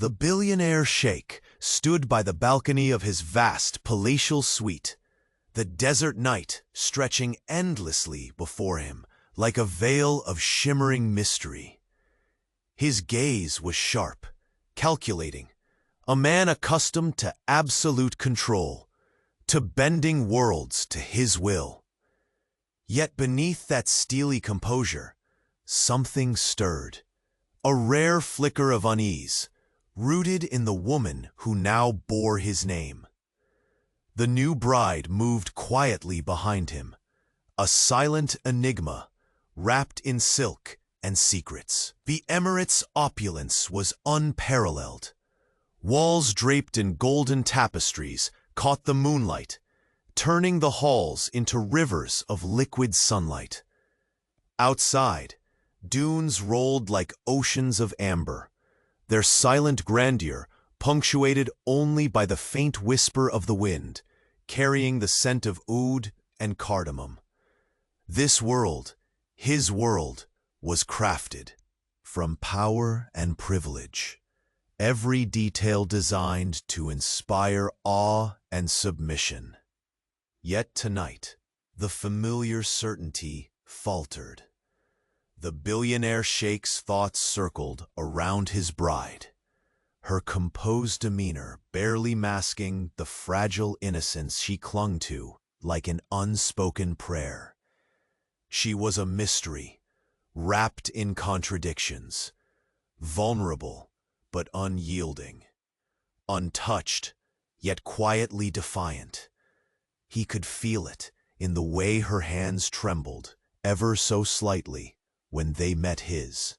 The billionaire Sheikh stood by the balcony of his vast palatial suite, the desert night stretching endlessly before him like a veil of shimmering mystery. His gaze was sharp, calculating, a man accustomed to absolute control, to bending worlds to his will. Yet beneath that steely composure, something stirred, a rare flicker of unease, rooted in the woman who now bore his name. The new bride moved quietly behind him, a silent enigma, wrapped in silk and secrets. The Emirate's opulence was unparalleled. Walls draped in golden tapestries caught the moonlight, turning the halls into rivers of liquid sunlight. Outside, dunes rolled like oceans of amber, their silent grandeur punctuated only by the faint whisper of the wind, carrying the scent of oud and cardamom. This world, his world, was crafted from power and privilege, every detail designed to inspire awe and submission. Yet tonight, the familiar certainty faltered. The billionaire Sheikh's thoughts circled around his bride, her composed demeanor barely masking the fragile innocence she clung to like an unspoken prayer. She was a mystery, wrapped in contradictions, vulnerable but unyielding, untouched yet quietly defiant. He could feel it in the way her hands trembled ever so slightly when they met his,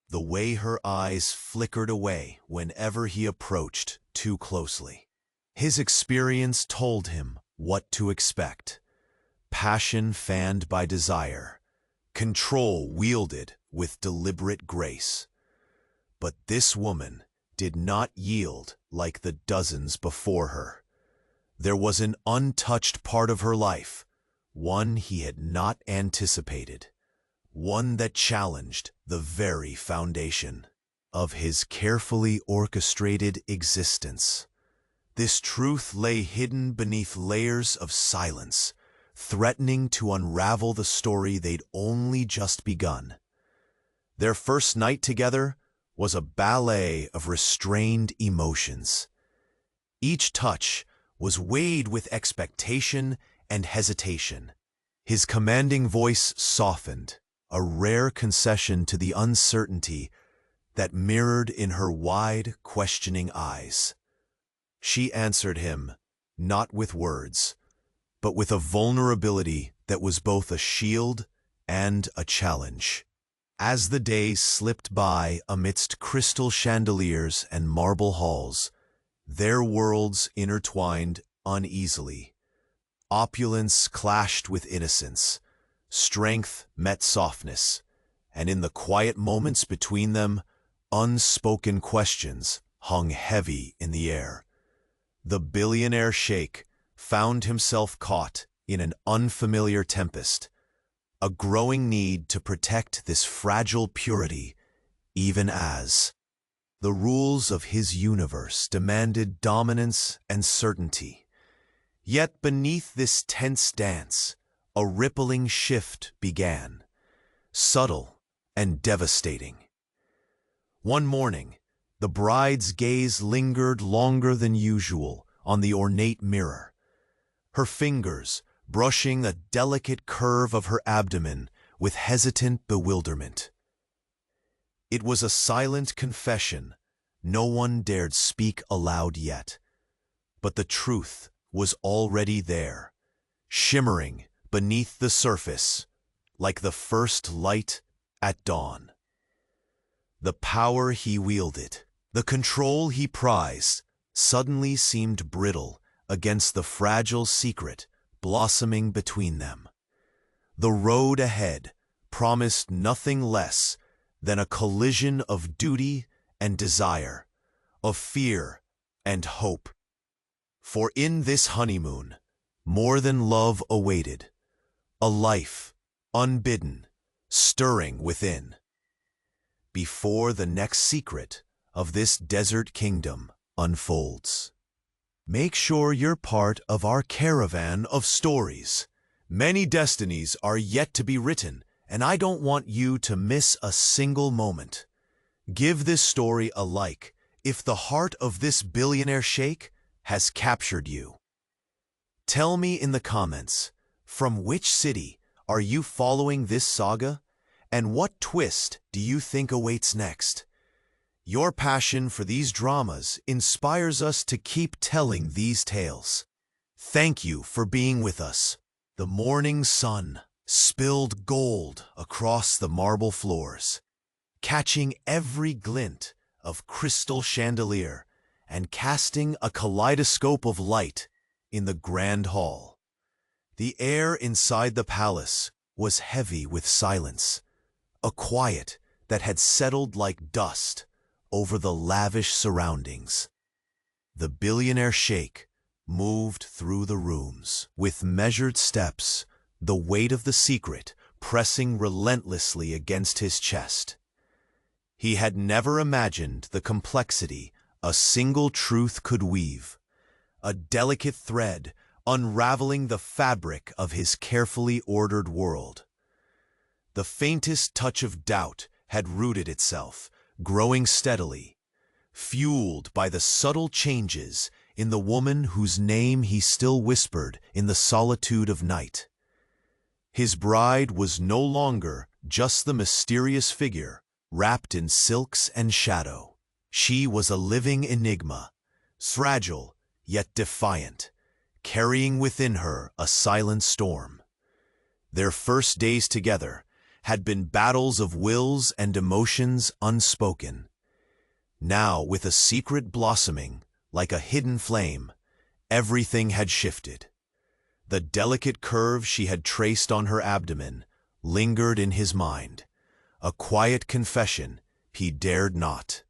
the way her eyes flickered away whenever he approached too closely. His experience told him what to expect: passion fanned by desire, control wielded with deliberate grace. But this woman did not yield like the dozens before her. There was an untouched part of her life, one he had not anticipated, one that challenged the very foundation of his carefully orchestrated existence. This truth lay hidden beneath layers of silence, threatening to unravel the story they'd only just begun. Their first night together was a ballet of restrained emotions. Each touch was weighed with expectation and hesitation. His commanding voice softened, a rare concession to the uncertainty that mirrored in her wide, questioning eyes. She answered him, not with words, but with a vulnerability that was both a shield and a challenge. As the days slipped by amidst crystal chandeliers and marble halls, their worlds intertwined uneasily. Opulence clashed with innocence, strength met softness, and in the quiet moments between them, unspoken questions hung heavy in the air. The billionaire Sheikh found himself caught in an unfamiliar tempest, a growing need to protect this fragile purity, even as the rules of his universe demanded dominance and certainty. Yet beneath this tense dance, a rippling shift began, subtle and devastating. One morning, the bride's gaze lingered longer than usual on the ornate mirror, her fingers brushing a delicate curve of her abdomen with hesitant bewilderment. It was a silent confession no one dared speak aloud yet, but the truth was already there, shimmering beneath the surface like the first light at dawn. The power he wielded, the control he prized, suddenly seemed brittle against the fragile secret blossoming between them. The road ahead promised nothing less than a collision of duty and desire, of fear and hope. For in this honeymoon, more than love awaited, a life, unbidden, stirring within. Before the next secret of this desert kingdom unfolds. Make sure you're part of our caravan of stories. Many destinies are yet to be written, and I don't want you to miss a single moment. Give this story a like if the heart of this billionaire sheikh has captured you. Tell me in the comments, from which city are you following this saga, and what twist do you think awaits next? Your passion for these dramas inspires us to keep telling these tales. Thank you for being with us. The morning sun spilled gold across the marble floors, catching every glint of crystal chandelier and casting a kaleidoscope of light in the grand hall. The air inside the palace was heavy with silence, a quiet that had settled like dust over the lavish surroundings. The billionaire sheikh moved through the rooms with measured steps, the weight of the secret pressing relentlessly against his chest. He had never imagined the complexity a single truth could weave, a delicate thread unraveling the fabric of his carefully ordered world. The faintest touch of doubt had rooted itself, growing steadily, fueled by the subtle changes in the woman whose name he still whispered in the solitude of night. His bride was no longer just the mysterious figure wrapped in silks and shadow. She was a living enigma, fragile yet defiant, carrying within her a silent storm. Their first days together had been battles of wills and emotions unspoken. Now, with a secret blossoming like a hidden flame, everything had shifted. The delicate curve she had traced on her abdomen lingered in his mind, a quiet confession he dared not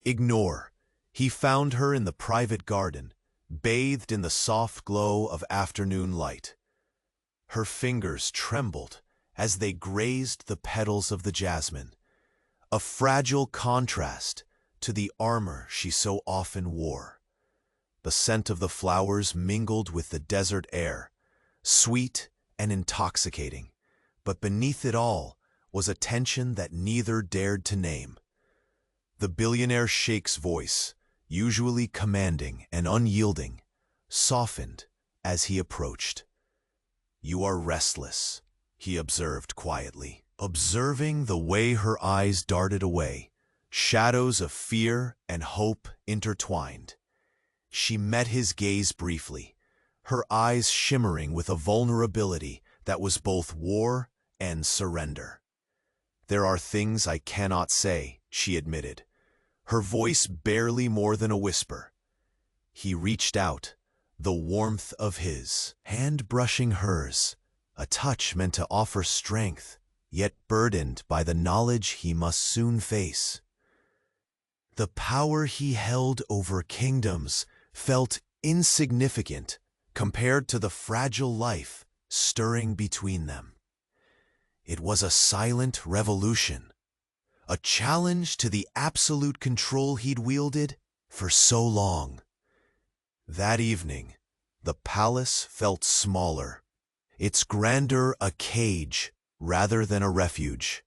ignore. He found her in the private garden, bathed in the soft glow of afternoon light. Her fingers trembled as they grazed the petals of the jasmine, a fragile contrast to the armor she so often wore. The scent of the flowers mingled with the desert air, sweet and intoxicating, but beneath it all was a tension that neither dared to name. The billionaire sheikh's voice, usually commanding and unyielding, softened as he approached. "You are restless," he observed quietly, observing the way her eyes darted away, shadows of fear and hope intertwined. She met his gaze briefly, her eyes shimmering with a vulnerability that was both war and surrender. "There are things I cannot say," she admitted, her voice barely more than a whisper. He reached out, the warmth of his hand brushing hers, a touch meant to offer strength, yet burdened by the knowledge he must soon face. The power he held over kingdoms felt insignificant compared to the fragile life stirring between them. It was a silent revolution, a challenge to the absolute control he'd wielded for so long. That evening, the palace felt smaller, its grandeur a cage rather than a refuge.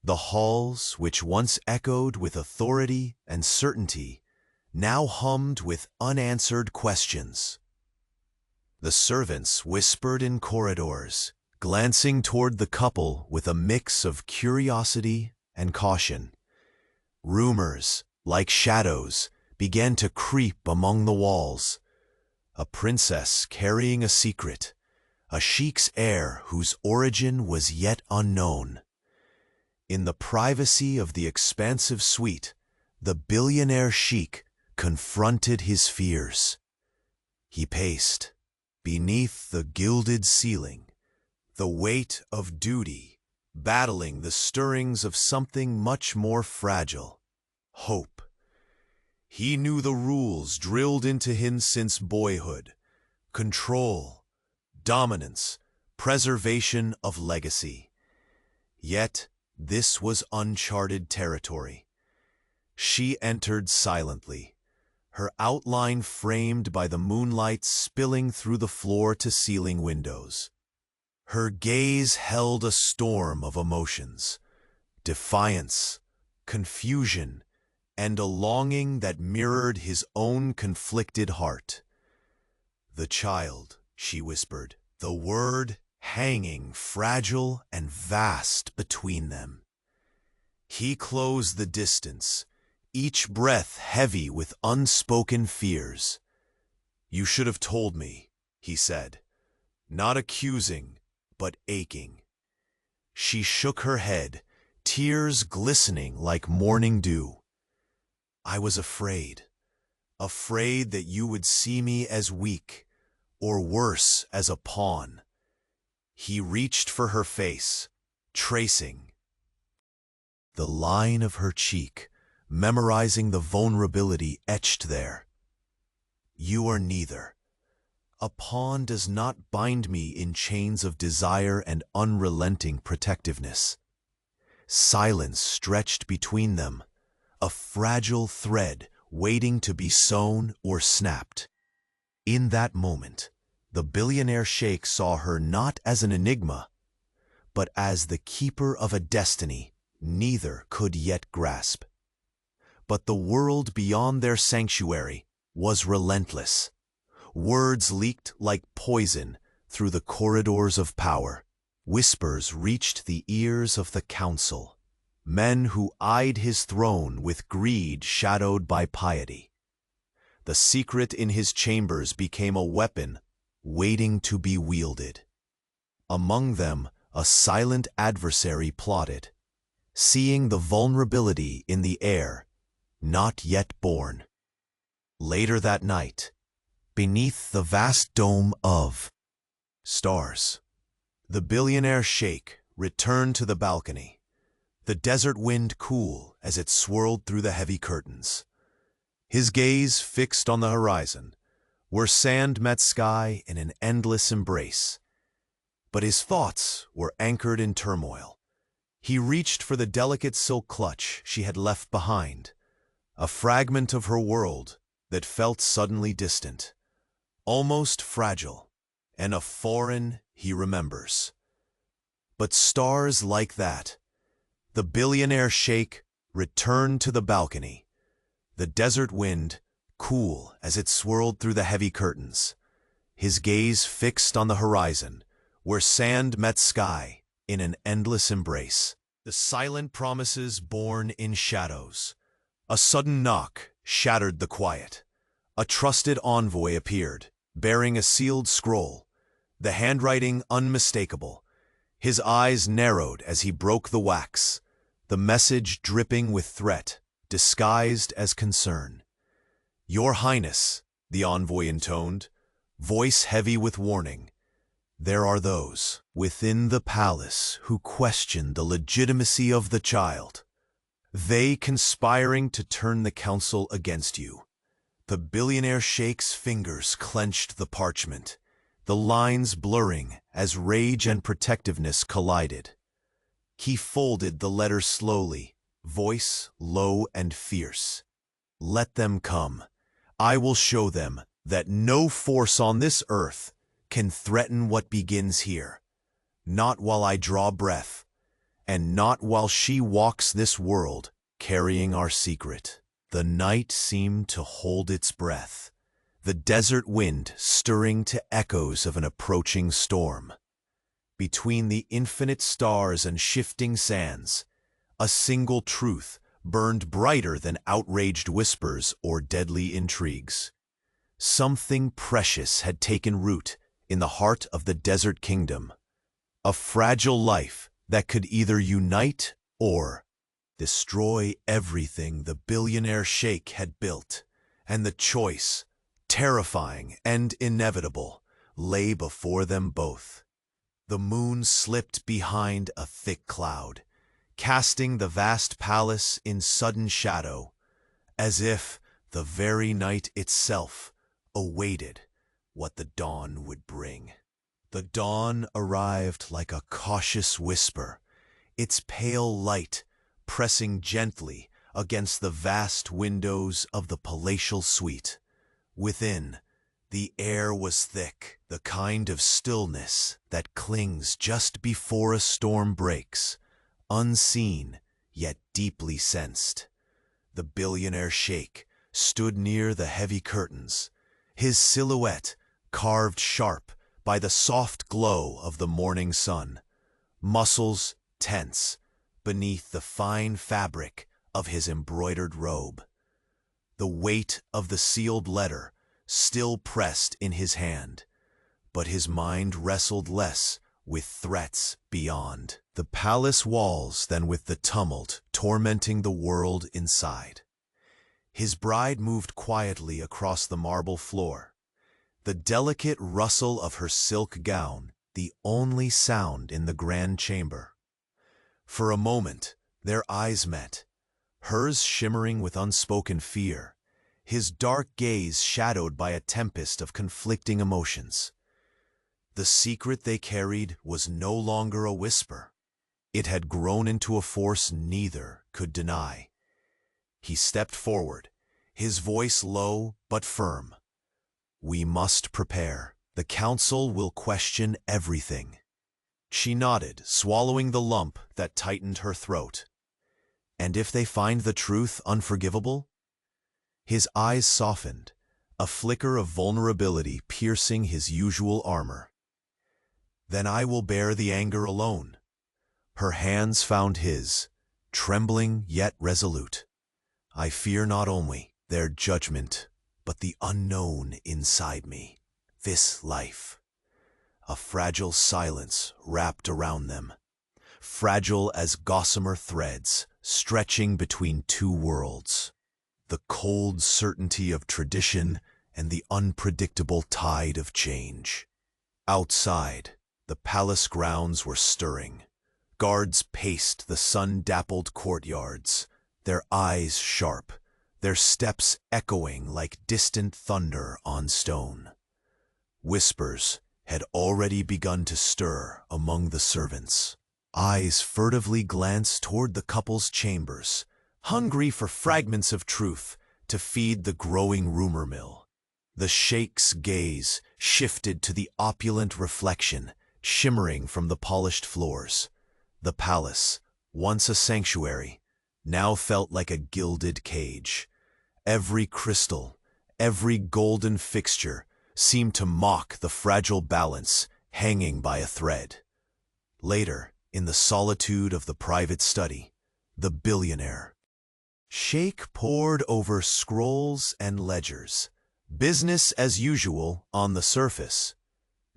The halls, which once echoed with authority and certainty, now hummed with unanswered questions. The servants whispered in corridors, glancing toward the couple with a mix of curiosity and caution. Rumors, like shadows, began to creep among the walls. A princess carrying a secret, a sheikh's heir whose origin was yet unknown. In the privacy of the expansive suite, the billionaire sheikh confronted his fears. He paced beneath the gilded ceiling, the weight of duty battling the stirrings of something much more fragile, hope. He knew the rules drilled into him since boyhood: control, dominance, preservation of legacy. Yet this was uncharted territory. She entered silently, her outline framed by the moonlight spilling through the floor-to-ceiling windows. Her gaze held a storm of emotions, defiance, confusion, and a longing that mirrored his own conflicted heart. "The child," she whispered, the word hanging fragile and vast between them. He closed the distance, each breath heavy with unspoken fears. "You should have told me," he said, not accusing, but aching. She shook her head, tears glistening like morning dew. "I was afraid that you would see me as weak, or worse, as a pawn." He reached for her face, tracing the line of her cheek, memorizing the vulnerability etched there. "You are neither. A pawn does not bind me in chains of desire and unrelenting protectiveness." Silence stretched between them, a fragile thread waiting to be sewn or snapped. In that moment, the billionaire sheikh saw her not as an enigma, but as the keeper of a destiny neither could yet grasp. But the world beyond their sanctuary was relentless. Words leaked like poison through the corridors of power. Whispers reached the ears of the council, men who eyed his throne with greed shadowed by piety. The secret in his chambers became a weapon waiting to be wielded. Among them, a silent adversary plotted, seeing the vulnerability in the heir, not yet born. Later that night, beneath the vast dome of stars, the billionaire sheikh returned to the balcony, the desert wind cool as it swirled through the heavy curtains. His gaze fixed on the horizon, where sand met sky in an endless embrace. But his thoughts were anchored in turmoil. He reached for the delicate silk clutch she had left behind, a fragment of her world that felt suddenly distant, almost fragile, and a foreign he remembers. But stars like that, the billionaire sheikh returned to the balcony, the desert wind cool as it swirled through the heavy curtains, his gaze fixed on the horizon, where sand met sky in an endless embrace. The silent promises born in shadows. A sudden knock shattered the quiet. A trusted envoy appeared, bearing a sealed scroll, the handwriting unmistakable. His eyes narrowed as he broke the wax, the message dripping with threat, disguised as concern. "Your Highness," the envoy intoned, voice heavy with warning, "there are those within the palace who question the legitimacy of the child. They conspiring to turn the council against you." The billionaire sheikh's fingers clenched the parchment, the lines blurring as rage and protectiveness collided. He folded the letter slowly, voice low and fierce. "Let them come. I will show them that no force on this earth can threaten what begins here. Not while I draw breath, and not while she walks this world carrying our secret." The night seemed to hold its breath, the desert wind stirring to echoes of an approaching storm. Between the infinite stars and shifting sands, a single truth burned brighter than outraged whispers or deadly intrigues. Something precious had taken root in the heart of the desert kingdom, a fragile life that could either unite or destroy everything the billionaire sheikh had built, and the choice, terrifying and inevitable, lay before them both. The moon slipped behind a thick cloud, casting the vast palace in sudden shadow, as if the very night itself awaited what the dawn would bring. The dawn arrived like a cautious whisper, its pale light pressing gently against the vast windows of the palatial suite. Within, the air was thick, the kind of stillness that clings just before a storm breaks, unseen yet deeply sensed. The billionaire Sheikh stood near the heavy curtains, his silhouette carved sharp by the soft glow of the morning sun, muscles tense beneath the fine fabric of his embroidered robe. The weight of the sealed letter still pressed in his hand, but his mind wrestled less with threats beyond the palace walls than with the tumult tormenting the world inside. His bride moved quietly across the marble floor, the delicate rustle of her silk gown the only sound in the grand chamber. For a moment, their eyes met, hers shimmering with unspoken fear, his dark gaze shadowed by a tempest of conflicting emotions. The secret they carried was no longer a whisper. It had grown into a force neither could deny. He stepped forward, his voice low but firm. "We must prepare. The council will question everything." She nodded, swallowing the lump that tightened her throat. "And if they find the truth unforgivable?" His eyes softened, a flicker of vulnerability piercing his usual armor. "Then I will bear the anger alone." Her hands found his, trembling yet resolute. "I fear not only their judgment, but the unknown inside me, this life." A fragile silence wrapped around them, fragile as gossamer threads stretching between two worlds. The cold certainty of tradition and the unpredictable tide of change. Outside, the palace grounds were stirring. Guards paced the sun-dappled courtyards, their eyes sharp, their steps echoing like distant thunder on stone. Whispers had already begun to stir among the servants. Eyes furtively glanced toward the couple's chambers, hungry for fragments of truth to feed the growing rumor mill. The Sheikh's gaze shifted to the opulent reflection shimmering from the polished floors. The palace, once a sanctuary, now felt like a gilded cage. Every crystal, every golden fixture seemed to mock the fragile balance hanging by a thread. Later, in the solitude of the private study, the billionaire Sheikh pored over scrolls and ledgers, business as usual on the surface,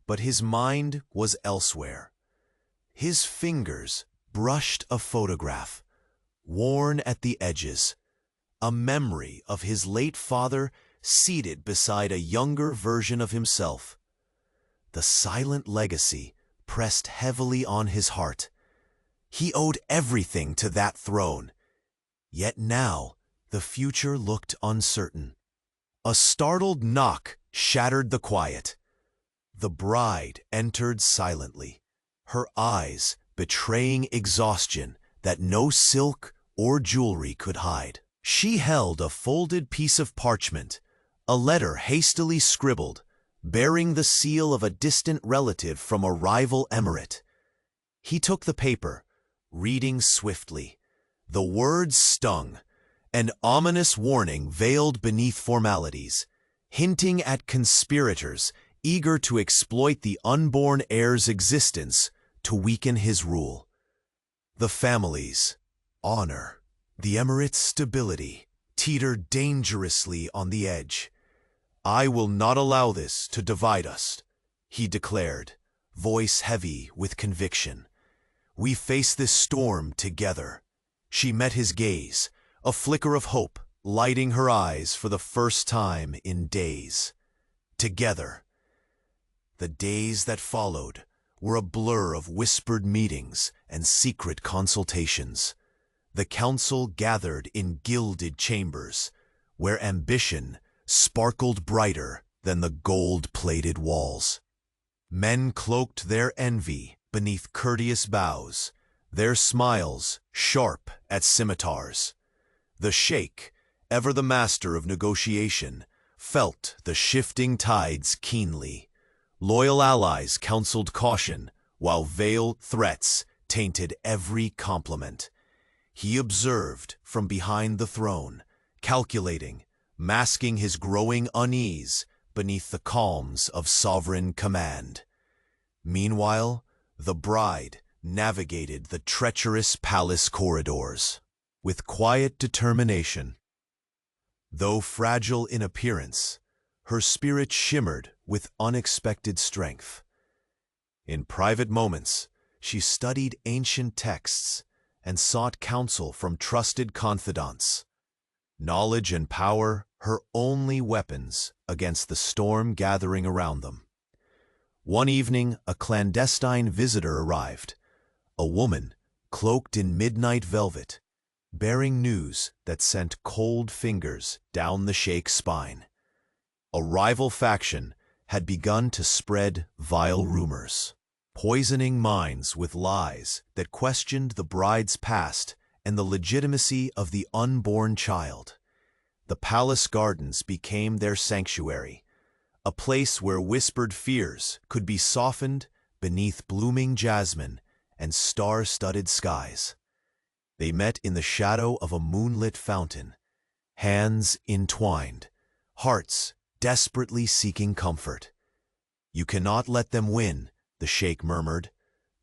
but his mind was elsewhere. His fingers brushed a photograph, worn at the edges, a memory of his late father seated beside a younger version of himself. The silent legacy pressed heavily on his heart. He owed everything to that throne. Yet now the future looked uncertain. A startled knock shattered the quiet. The bride entered silently, her eyes betraying exhaustion that no silk or jewelry could hide. She held a folded piece of parchment, a letter hastily scribbled, bearing the seal of a distant relative from a rival emirate. He took the paper, reading swiftly. The words stung, an ominous warning veiled beneath formalities, hinting at conspirators eager to exploit the unborn heir's existence to weaken his rule. The family's honor, the emirate's stability, teetered dangerously on the edge. "I will not allow this to divide us," he declared, voice heavy with conviction. "We face this storm together." She met his gaze, a flicker of hope lighting her eyes for the first time in days. Together. The days that followed were a blur of whispered meetings and secret consultations. The council gathered in gilded chambers, where ambition sparkled brighter than the gold-plated walls. Men cloaked their envy beneath courteous bows, their smiles sharp as scimitars. The Sheikh, ever the master of negotiation, felt the shifting tides keenly. Loyal allies counseled caution, while veiled threats tainted every compliment. He observed from behind the throne, calculating, masking his growing unease beneath the calms of sovereign command. Meanwhile, the bride navigated the treacherous palace corridors with quiet determination. Though fragile in appearance, her spirit shimmered with unexpected strength. In private moments, she studied ancient texts and sought counsel from trusted confidants. Knowledge and power her only weapons against the storm gathering around them. One evening, a clandestine visitor arrived, a woman cloaked in midnight velvet, bearing news that sent cold fingers down the Sheikh's spine. A rival faction had begun to spread vile rumors, poisoning minds with lies that questioned the bride's past and the legitimacy of the unborn child. The palace gardens became their sanctuary, a place where whispered fears could be softened beneath blooming jasmine and star-studded skies. They met in the shadow of a moonlit fountain, hands entwined, hearts desperately seeking comfort. "You cannot let them win," the Sheikh murmured,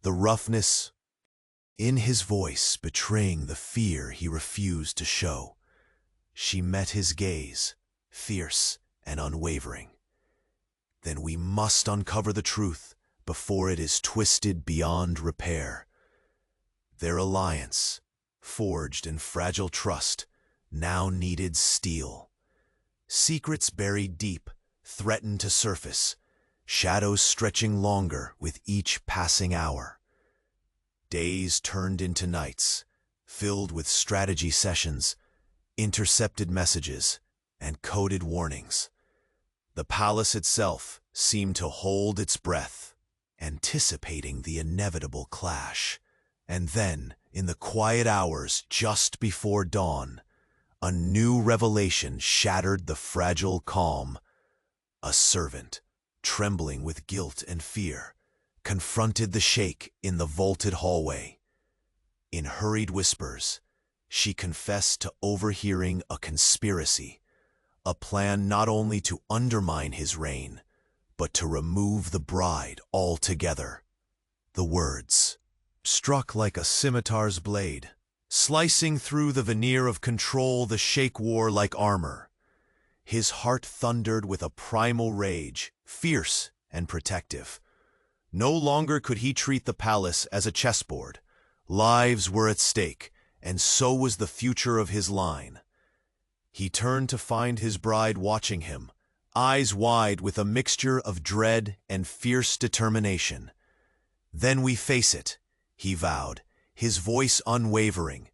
the roughness in his voice betraying the fear he refused to show. She met his gaze, fierce and unwavering. "Then we must uncover the truth before it is twisted beyond repair." Their alliance, forged in fragile trust, now needed steel. Secrets buried deep threatened to surface, shadows stretching longer with each passing hour. Days turned into nights, filled with strategy sessions, intercepted messages, and coded warnings. The palace itself seemed to hold its breath, anticipating the inevitable clash. And then, in the quiet hours just before dawn, a new revelation shattered the fragile calm. A servant, trembling with guilt and fear, confronted the Sheikh in the vaulted hallway. In hurried whispers, she confessed to overhearing a conspiracy, a plan not only to undermine his reign, but to remove the bride altogether. The words struck like a scimitar's blade, slicing through the veneer of control the Sheikh wore like armor. His heart thundered with a primal rage, fierce and protective. No longer could he treat the palace as a chessboard. Lives were at stake, and so was the future of his line. He turned to find his bride watching him, eyes wide with a mixture of dread and fierce determination. "Then we face it," he vowed, his voice unwavering,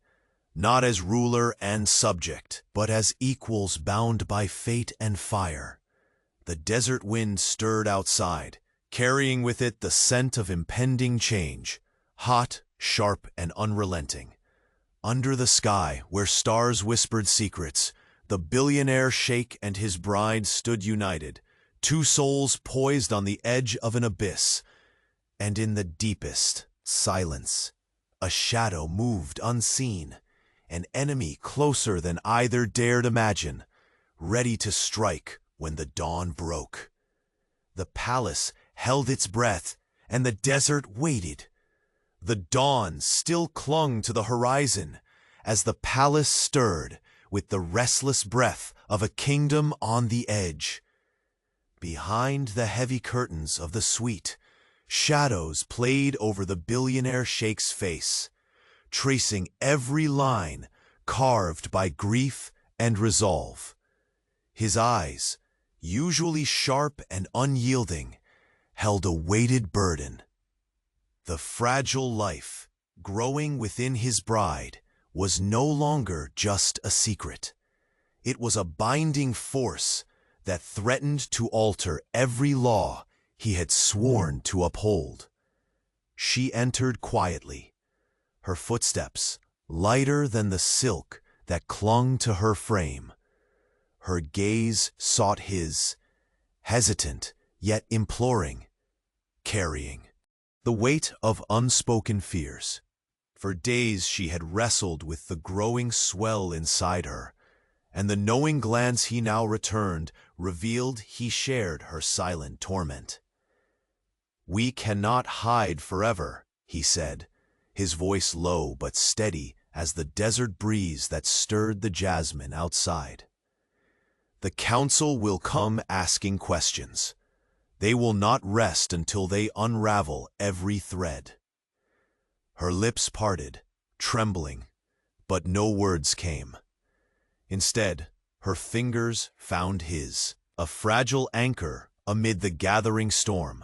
"not as ruler and subject, but as equals bound by fate and fire." The desert wind stirred outside, carrying with it the scent of impending change, hot, sharp, and unrelenting. Under the sky, where stars whispered secrets, the billionaire Sheikh and his bride stood united, two souls poised on the edge of an abyss. And in the deepest silence, a shadow moved unseen, an enemy closer than either dared imagine, ready to strike when the dawn broke. The palace held its breath, and the desert waited. The dawn still clung to the horizon as the palace stirred with the restless breath of a kingdom on the edge. Behind the heavy curtains of the suite, shadows played over the billionaire Sheikh's face, tracing every line carved by grief and resolve. His eyes, usually sharp and unyielding, held a weighted burden. The fragile life growing within his bride was no longer just a secret. It was a binding force that threatened to alter every law he had sworn to uphold. She entered quietly, her footsteps lighter than the silk that clung to her frame. Her gaze sought his, hesitant yet imploring, carrying the weight of unspoken fears. For days she had wrestled with the growing swell inside her, and the knowing glance he now returned revealed he shared her silent torment. "We cannot hide forever," he said, his voice low but steady as the desert breeze that stirred the jasmine outside. "The council will come asking questions. They will not rest until they unravel every thread." Her lips parted, trembling, but no words came. Instead, her fingers found his, a fragile anchor amid the gathering storm.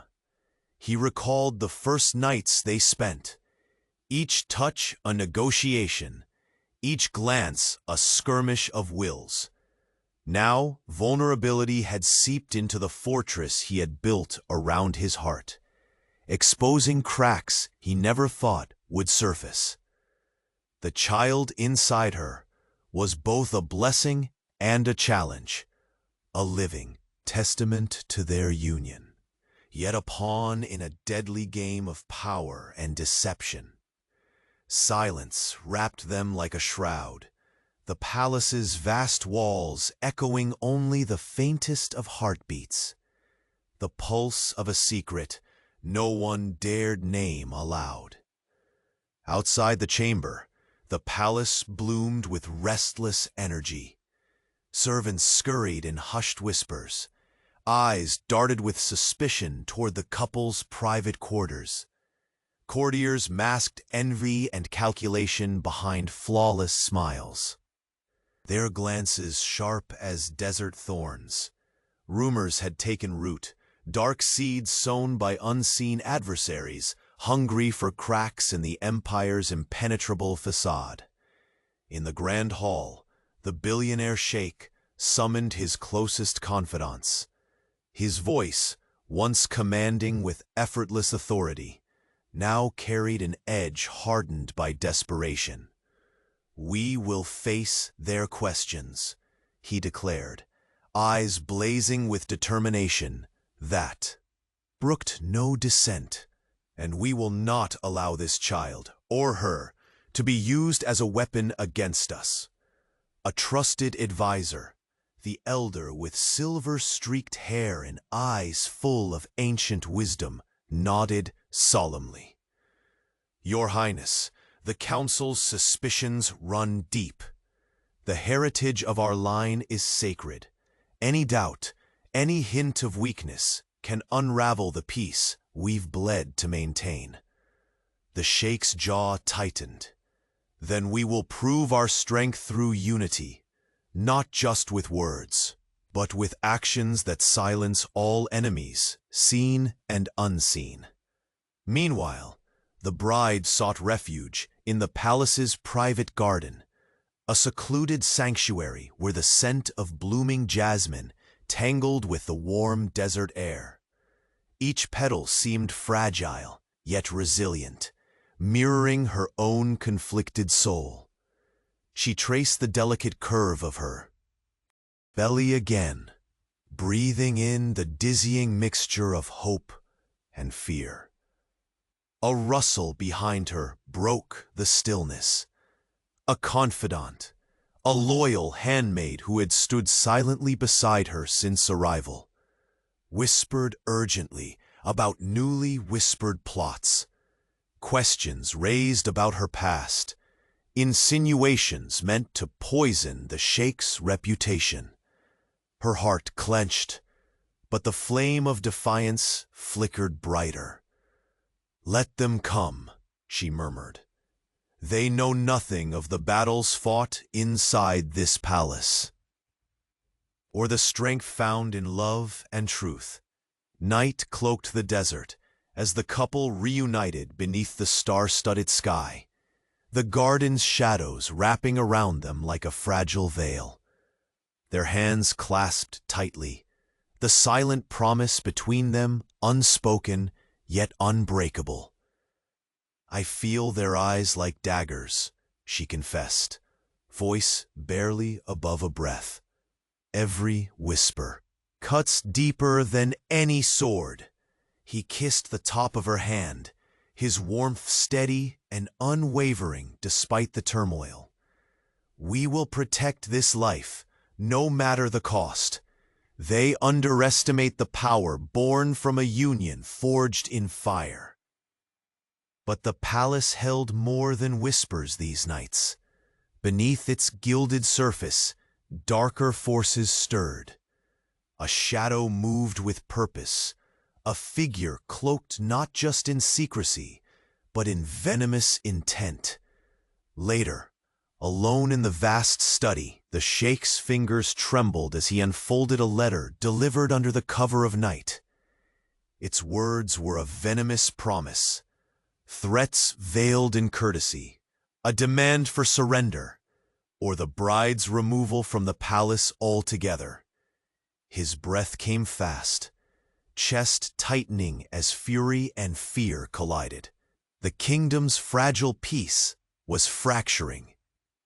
He recalled the first nights they spent, each touch a negotiation, each glance a skirmish of wills. Now, vulnerability had seeped into the fortress he had built around his heart, exposing cracks he never thought would surface. The child inside her was both a blessing and a challenge, a living testament to their union, yet a pawn in a deadly game of power and deception. Silence wrapped them like a shroud, the palace's vast walls echoing only the faintest of heartbeats, the pulse of a secret no one dared name aloud. Outside the chamber, the palace bloomed with restless energy. Servants scurried in hushed whispers. Eyes darted with suspicion toward the couple's private quarters. Courtiers masked envy and calculation behind flawless smiles, their glances sharp as desert thorns. Rumors had taken root, dark seeds sown by unseen adversaries, hungry for cracks in the empire's impenetrable facade. In the grand hall, the billionaire Sheikh summoned his closest confidants. His voice, once commanding with effortless authority, now carried an edge hardened by desperation. "We will face their questions," he declared, eyes blazing with determination that brooked no dissent. "And we will not allow this child, or her, to be used as a weapon against us." A trusted advisor, the elder with silver-streaked hair and eyes full of ancient wisdom, nodded solemnly. "Your Highness, the Council's suspicions run deep. The heritage of our line is sacred. Any doubt, any hint of weakness can unravel the peace we've bled to maintain." The Sheikh's jaw tightened. "Then we will prove our strength through unity, not just with words, but with actions that silence all enemies, seen and unseen." Meanwhile, the bride sought refuge in the palace's private garden, a secluded sanctuary where the scent of blooming jasmine tangled with the warm desert air. Each petal seemed fragile, yet resilient, mirroring her own conflicted soul. She traced the delicate curve of her belly again, breathing in the dizzying mixture of hope and fear. A rustle behind her broke the stillness. A confidant, a loyal handmaid who had stood silently beside her since arrival, whispered urgently about newly whispered plots, questions raised about her past, insinuations meant to poison the Sheikh's reputation. Her heart clenched, but the flame of defiance flickered brighter. "Let them come," she murmured. "They know nothing of the battles fought inside this palace, or the strength found in love and truth." Night cloaked the desert as the couple reunited beneath the star-studded sky, the garden's shadows wrapping around them like a fragile veil. Their hands clasped tightly, the silent promise between them unspoken yet unbreakable. "I feel their eyes like daggers," she confessed, voice barely above a breath. Every whisper cuts deeper than any sword. He kissed the top of her hand, his warmth steady and unwavering despite the turmoil. We will protect this life, no matter the cost. They underestimate the power born from a union forged in fire. But the palace held more than whispers these nights. Beneath its gilded surface, darker forces stirred. A shadow moved with purpose, a figure cloaked not just in secrecy, but in venomous intent. Later, alone in the vast study, the Sheikh's fingers trembled as he unfolded a letter delivered under the cover of night. Its words were a venomous promise, threats veiled in courtesy, a demand for surrender, or the bride's removal from the palace altogether. His breath came fast, chest tightening as fury and fear collided. The kingdom's fragile peace was fracturing,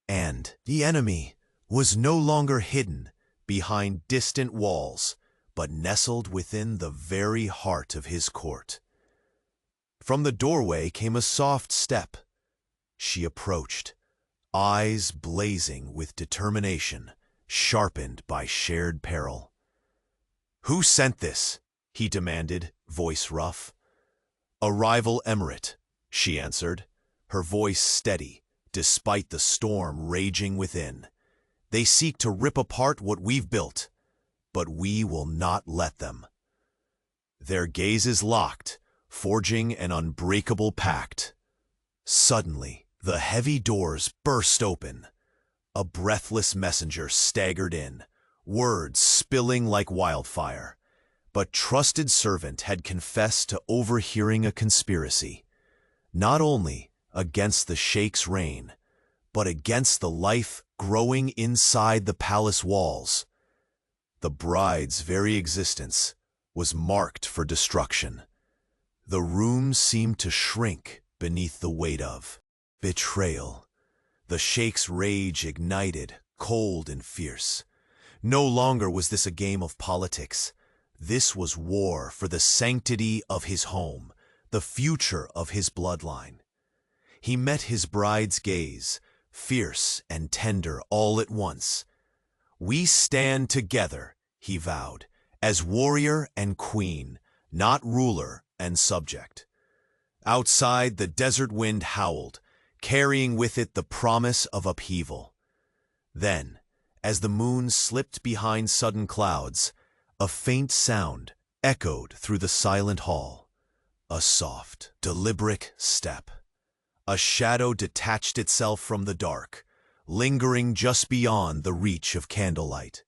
and the enemy was no longer hidden behind distant walls, but nestled within the very heart of his court. From the doorway came a soft step. She approached, eyes blazing with determination, sharpened by shared peril. "Who sent this?" he demanded, voice rough. "A rival emirate," she answered, her voice steady, despite the storm raging within. "They seek to rip apart what we've built, but we will not let them." Their gazes locked, forging an unbreakable pact. Suddenly, the heavy doors burst open. A breathless messenger staggered in, words spilling like wildfire. But trusted servant had confessed to overhearing a conspiracy, not only against the Sheikh's reign, but against the life growing inside the palace walls. The bride's very existence was marked for destruction. The room seemed to shrink beneath the weight of betrayal. The Sheikh's rage ignited, cold and fierce. No longer was this a game of politics. This was war for the sanctity of his home, the future of his bloodline. He met his bride's gaze, fierce and tender all at once. "We stand together," he vowed, "as warrior and queen, not ruler and subject." Outside, the desert wind howled, carrying with it the promise of upheaval. Then, as the moon slipped behind sudden clouds, a faint sound echoed through the silent hall. A soft, deliberate step. A shadow detached itself from the dark, lingering just beyond the reach of candlelight.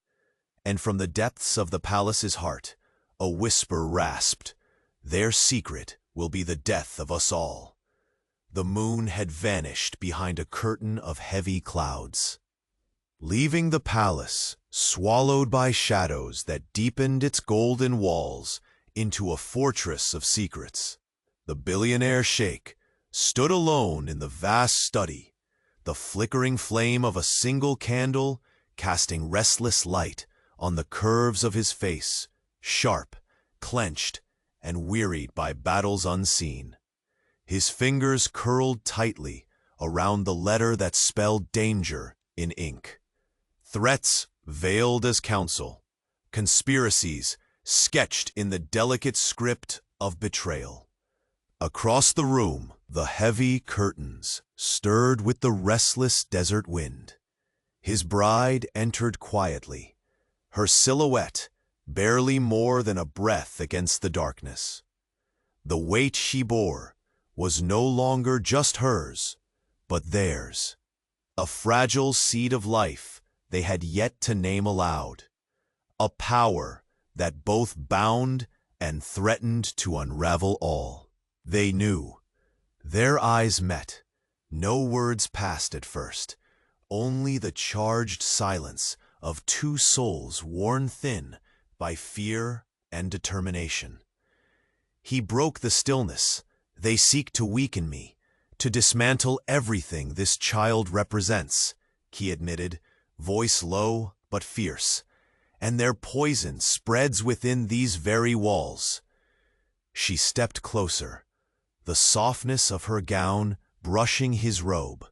And from the depths of the palace's heart, a whisper rasped, "Their secret will be the death of us all." The moon had vanished behind a curtain of heavy clouds, leaving the palace swallowed by shadows that deepened its golden walls into a fortress of secrets. The Billionaire Sheikh stood alone in the vast study, the flickering flame of a single candle casting restless light on the curves of his face, sharp, clenched, and wearied by battles unseen. His fingers curled tightly around the letter that spelled danger in ink. Threats veiled as counsel, conspiracies sketched in the delicate script of betrayal. Across the room, the heavy curtains stirred with the restless desert wind. His bride entered quietly, her silhouette barely more than a breath against the darkness. The weight she bore was no longer just hers, but theirs, a fragile seed of life they had yet to name aloud, a power that both bound and threatened to unravel all. They knew. Their eyes met. No words passed at first, only the charged silence of two souls worn thin by fear and determination. He broke the stillness. "They seek to weaken me, to dismantle everything this child represents," he admitted, voice low but fierce, and their poison spreads within these very walls. She stepped closer, the softness of her gown brushing his robe,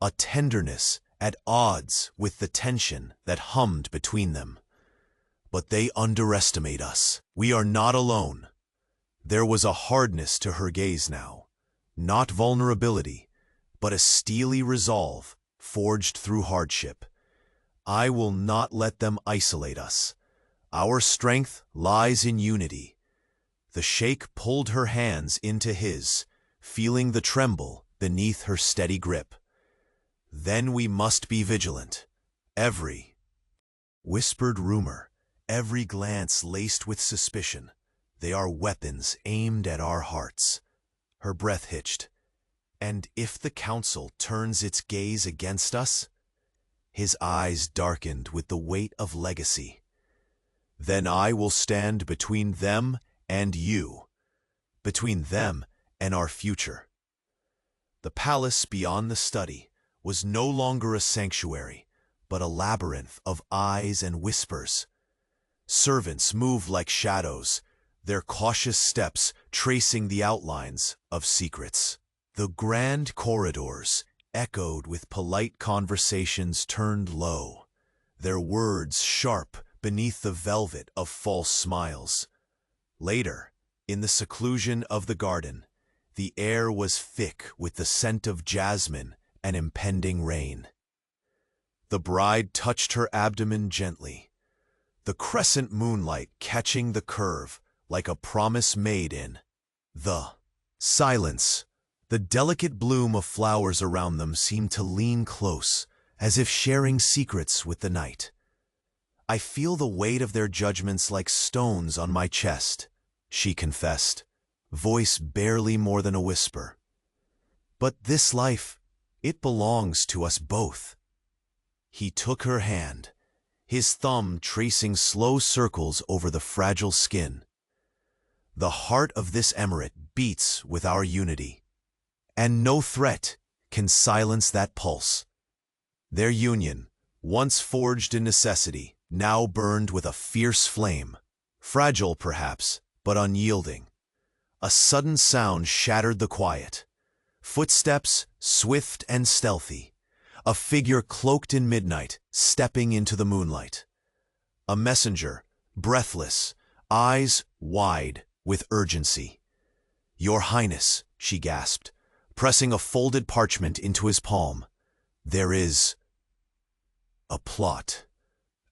a tenderness at odds with the tension that hummed between them. But they underestimate us. We are not alone. There was a hardness to her gaze now, not vulnerability, but a steely resolve forged through hardship. I will not let them isolate us. Our strength lies in unity. The sheikh pulled her hands into his, feeling the tremble beneath her steady grip. Then we must be vigilant. Every whispered rumor, every glance laced with suspicion. They are weapons aimed at our hearts. Her breath hitched. And if the council turns its gaze against us? His eyes darkened with the weight of legacy. Then I will stand between them and you, between them and our future. The palace beyond the study was no longer a sanctuary, but a labyrinth of eyes and whispers. Servants moved like shadows, their cautious steps tracing the outlines of secrets. The grand corridors echoed with polite conversations turned low, their words sharp beneath the velvet of false smiles. Later, in the seclusion of the garden, the air was thick with the scent of jasmine and impending rain. The bride touched her abdomen gently, the crescent moonlight catching the curve like a promise made in the silence. The delicate bloom of flowers around them seemed to lean close, as if sharing secrets with the night. I feel the weight of their judgments like stones on my chest, she confessed, voice barely more than a whisper. But this life, it belongs to us both. He took her hand, his thumb tracing slow circles over the fragile skin. The heart of this emirate beats with our unity, and no threat can silence that pulse. Their union, once forged in necessity, now burned with a fierce flame, fragile perhaps, but unyielding. A sudden sound shattered the quiet. Footsteps, swift and stealthy. A figure cloaked in midnight, stepping into the moonlight. A messenger, breathless, eyes wide with urgency. "Your Highness," she gasped, pressing a folded parchment into his palm. "There is a plot.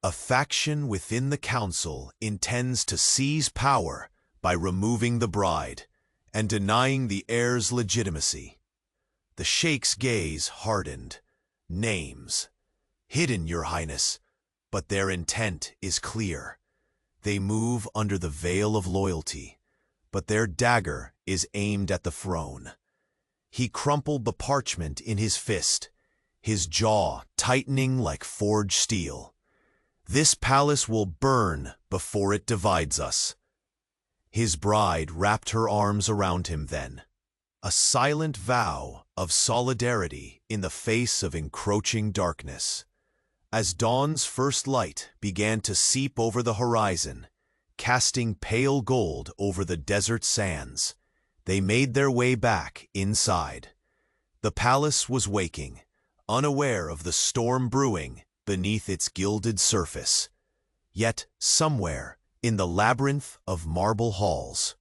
A faction within the council intends to seize power by removing the bride and denying the heir's legitimacy." The sheikh's gaze hardened. "Names. Hidden, Your Highness, but their intent is clear. They move under the veil of loyalty, but their dagger is aimed at the throne." He crumpled the parchment in his fist, his jaw tightening like forged steel. "This palace will burn before it divides us." His bride wrapped her arms around him then, a silent vow of solidarity in the face of encroaching darkness. As dawn's first light began to seep over the horizon, casting pale gold over the desert sands, they made their way back inside. The palace was waking, unaware of the storm brewing beneath its gilded surface. Yet somewhere, in the labyrinth of marble halls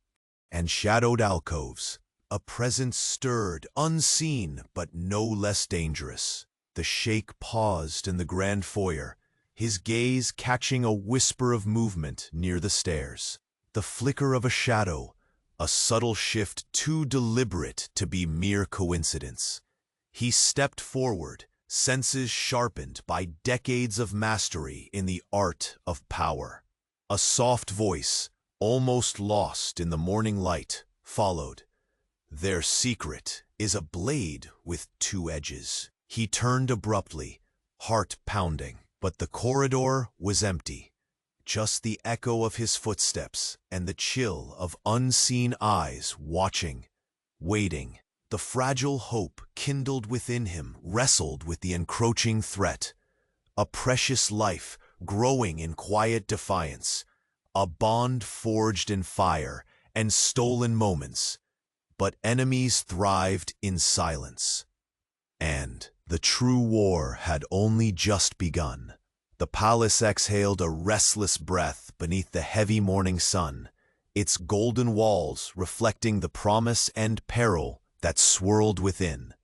and shadowed alcoves, a presence stirred, unseen but no less dangerous. The sheikh paused in the grand foyer, his gaze catching a whisper of movement near the stairs. The flicker of a shadow, a subtle shift too deliberate to be mere coincidence. He stepped forward, senses sharpened by decades of mastery in the art of power. A soft voice, almost lost in the morning light, followed. "Their secret is a blade with two edges." He turned abruptly, heart pounding, but the corridor was empty. Just the echo of his footsteps and the chill of unseen eyes watching, waiting. The fragile hope kindled within him wrestled with the encroaching threat. A precious life growing in quiet defiance, a bond forged in fire and stolen moments, but enemies thrived in silence. And the true war had only just begun. The palace exhaled a restless breath beneath the heavy morning sun, its golden walls reflecting the promise and peril that swirled within.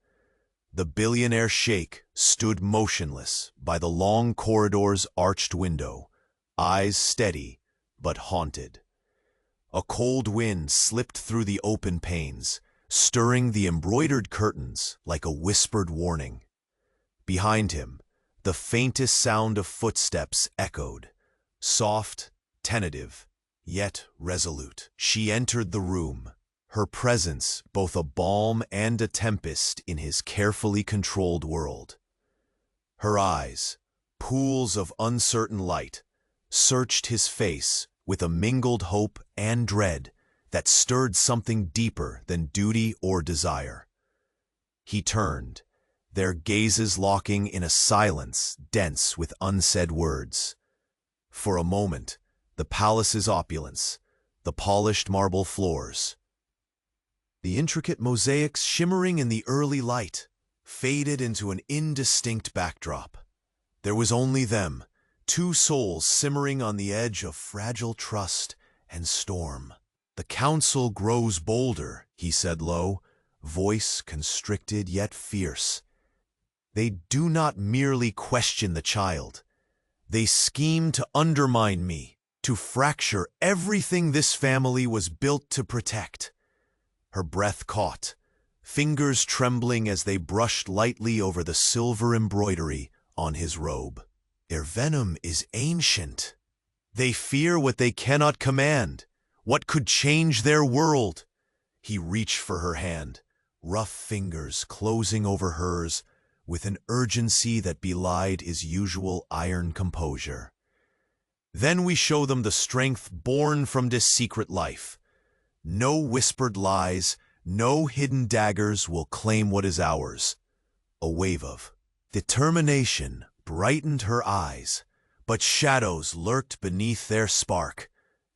The billionaire sheikh stood motionless by the long corridor's arched window, eyes steady but haunted. A cold wind slipped through the open panes, stirring the embroidered curtains like a whispered warning. Behind him, the faintest sound of footsteps echoed, soft, tentative, yet resolute. She entered the room, her presence both a balm and a tempest in his carefully controlled world. Her eyes, pools of uncertain light, searched his face with a mingled hope and dread that stirred something deeper than duty or desire. He turned, their gazes locking in a silence dense with unsaid words. For a moment, the palace's opulence, the polished marble floors, the intricate mosaics shimmering in the early light, faded into an indistinct backdrop. There was only them, two souls simmering on the edge of fragile trust and storm. "The council grows bolder," he said low, voice constricted yet fierce. "They do not merely question the child. They scheme to undermine me, to fracture everything this family was built to protect." Her breath caught, fingers trembling as they brushed lightly over the silver embroidery on his robe. "Their venom is ancient. They fear what they cannot command, what could change their world." He reached for her hand, rough fingers closing over hers with an urgency that belied his usual iron composure. "Then we show them the strength born from this secret life. No whispered lies, no hidden daggers will claim what is ours." A wave of determination brightened her eyes, but shadows lurked beneath their spark.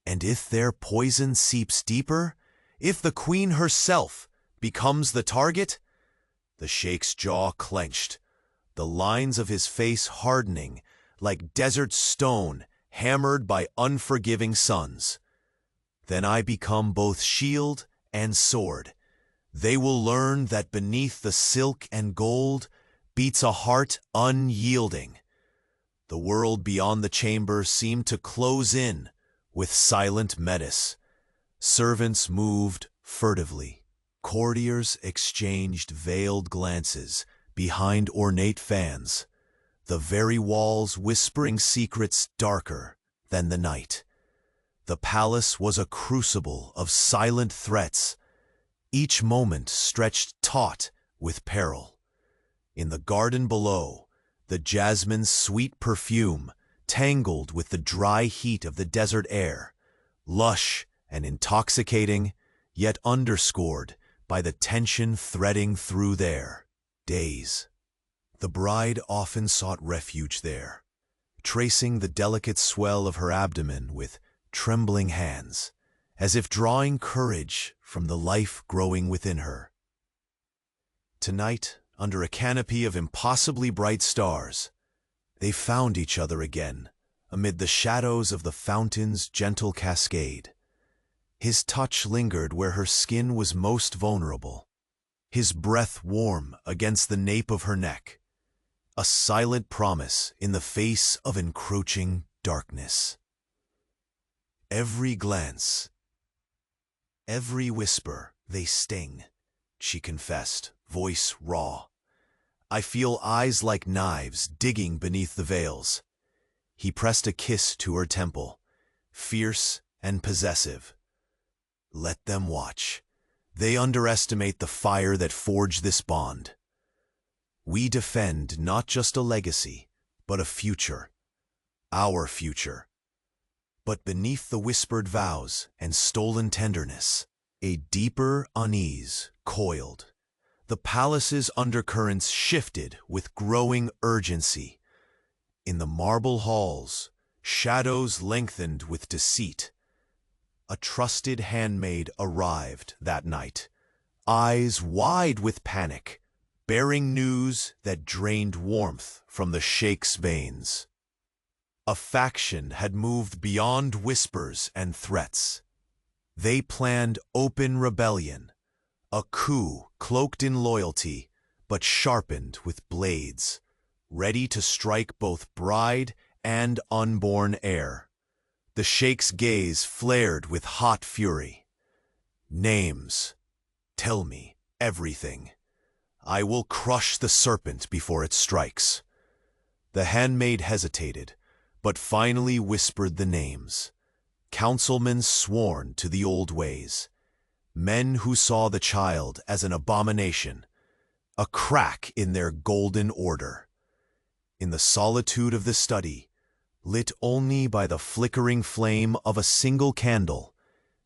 And if their poison seeps deeper, if the queen herself becomes the target? The sheikh's jaw clenched, the lines of his face hardening like desert stone hammered by unforgiving suns. "Then I become both shield and sword. They will learn that beneath the silk and gold beats a heart unyielding." The world beyond the chamber seemed to close in with silent menace. Servants moved furtively. Courtiers exchanged veiled glances behind ornate fans, the very walls whispering secrets darker than the night. The palace was a crucible of silent threats, each moment stretched taut with peril. In the garden below, the jasmine's sweet perfume tangled with the dry heat of the desert air, lush and intoxicating, yet underscored by the tension threading through their days. The bride often sought refuge there, tracing the delicate swell of her abdomen with trembling hands, as if drawing courage from the life growing within her. Tonight, under a canopy of impossibly bright stars, they found each other again, amid the shadows of the fountain's gentle cascade. His touch lingered where her skin was most vulnerable, his breath warm against the nape of her neck, a silent promise in the face of encroaching darkness. Every glance, every whisper, they sting, she confessed, voice raw. "I feel eyes like knives digging beneath the veils." He pressed a kiss to her temple, fierce and possessive. "Let them watch. They underestimate the fire that forged this bond. We defend not just a legacy, but a future. Our future." But beneath the whispered vows and stolen tenderness, a deeper unease coiled. The palace's undercurrents shifted with growing urgency. In the marble halls, shadows lengthened with deceit. A trusted handmaid arrived that night, eyes wide with panic, bearing news that drained warmth from the Sheikh's veins. A faction had moved beyond whispers and threats. They planned open rebellion, a coup cloaked in loyalty, but sharpened with blades, ready to strike both bride and unborn heir. The Sheikh's gaze flared with hot fury. Names. Tell me everything. I will crush the serpent before it strikes. The handmaid hesitated, but finally whispered the names. Councilmen sworn to the old ways. Men who saw the child as an abomination, a crack in their golden order. In the solitude of the study, lit only by the flickering flame of a single candle,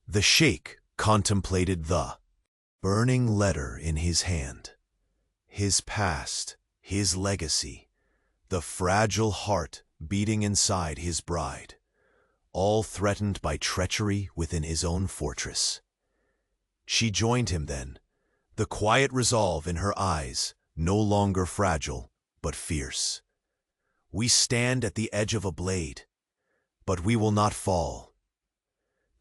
the Sheikh contemplated the burning letter in his hand. His past, his legacy, the fragile heart beating inside his bride, all threatened by treachery within his own fortress. She joined him then, the quiet resolve in her eyes, no longer fragile, but fierce. We stand at the edge of a blade, but we will not fall.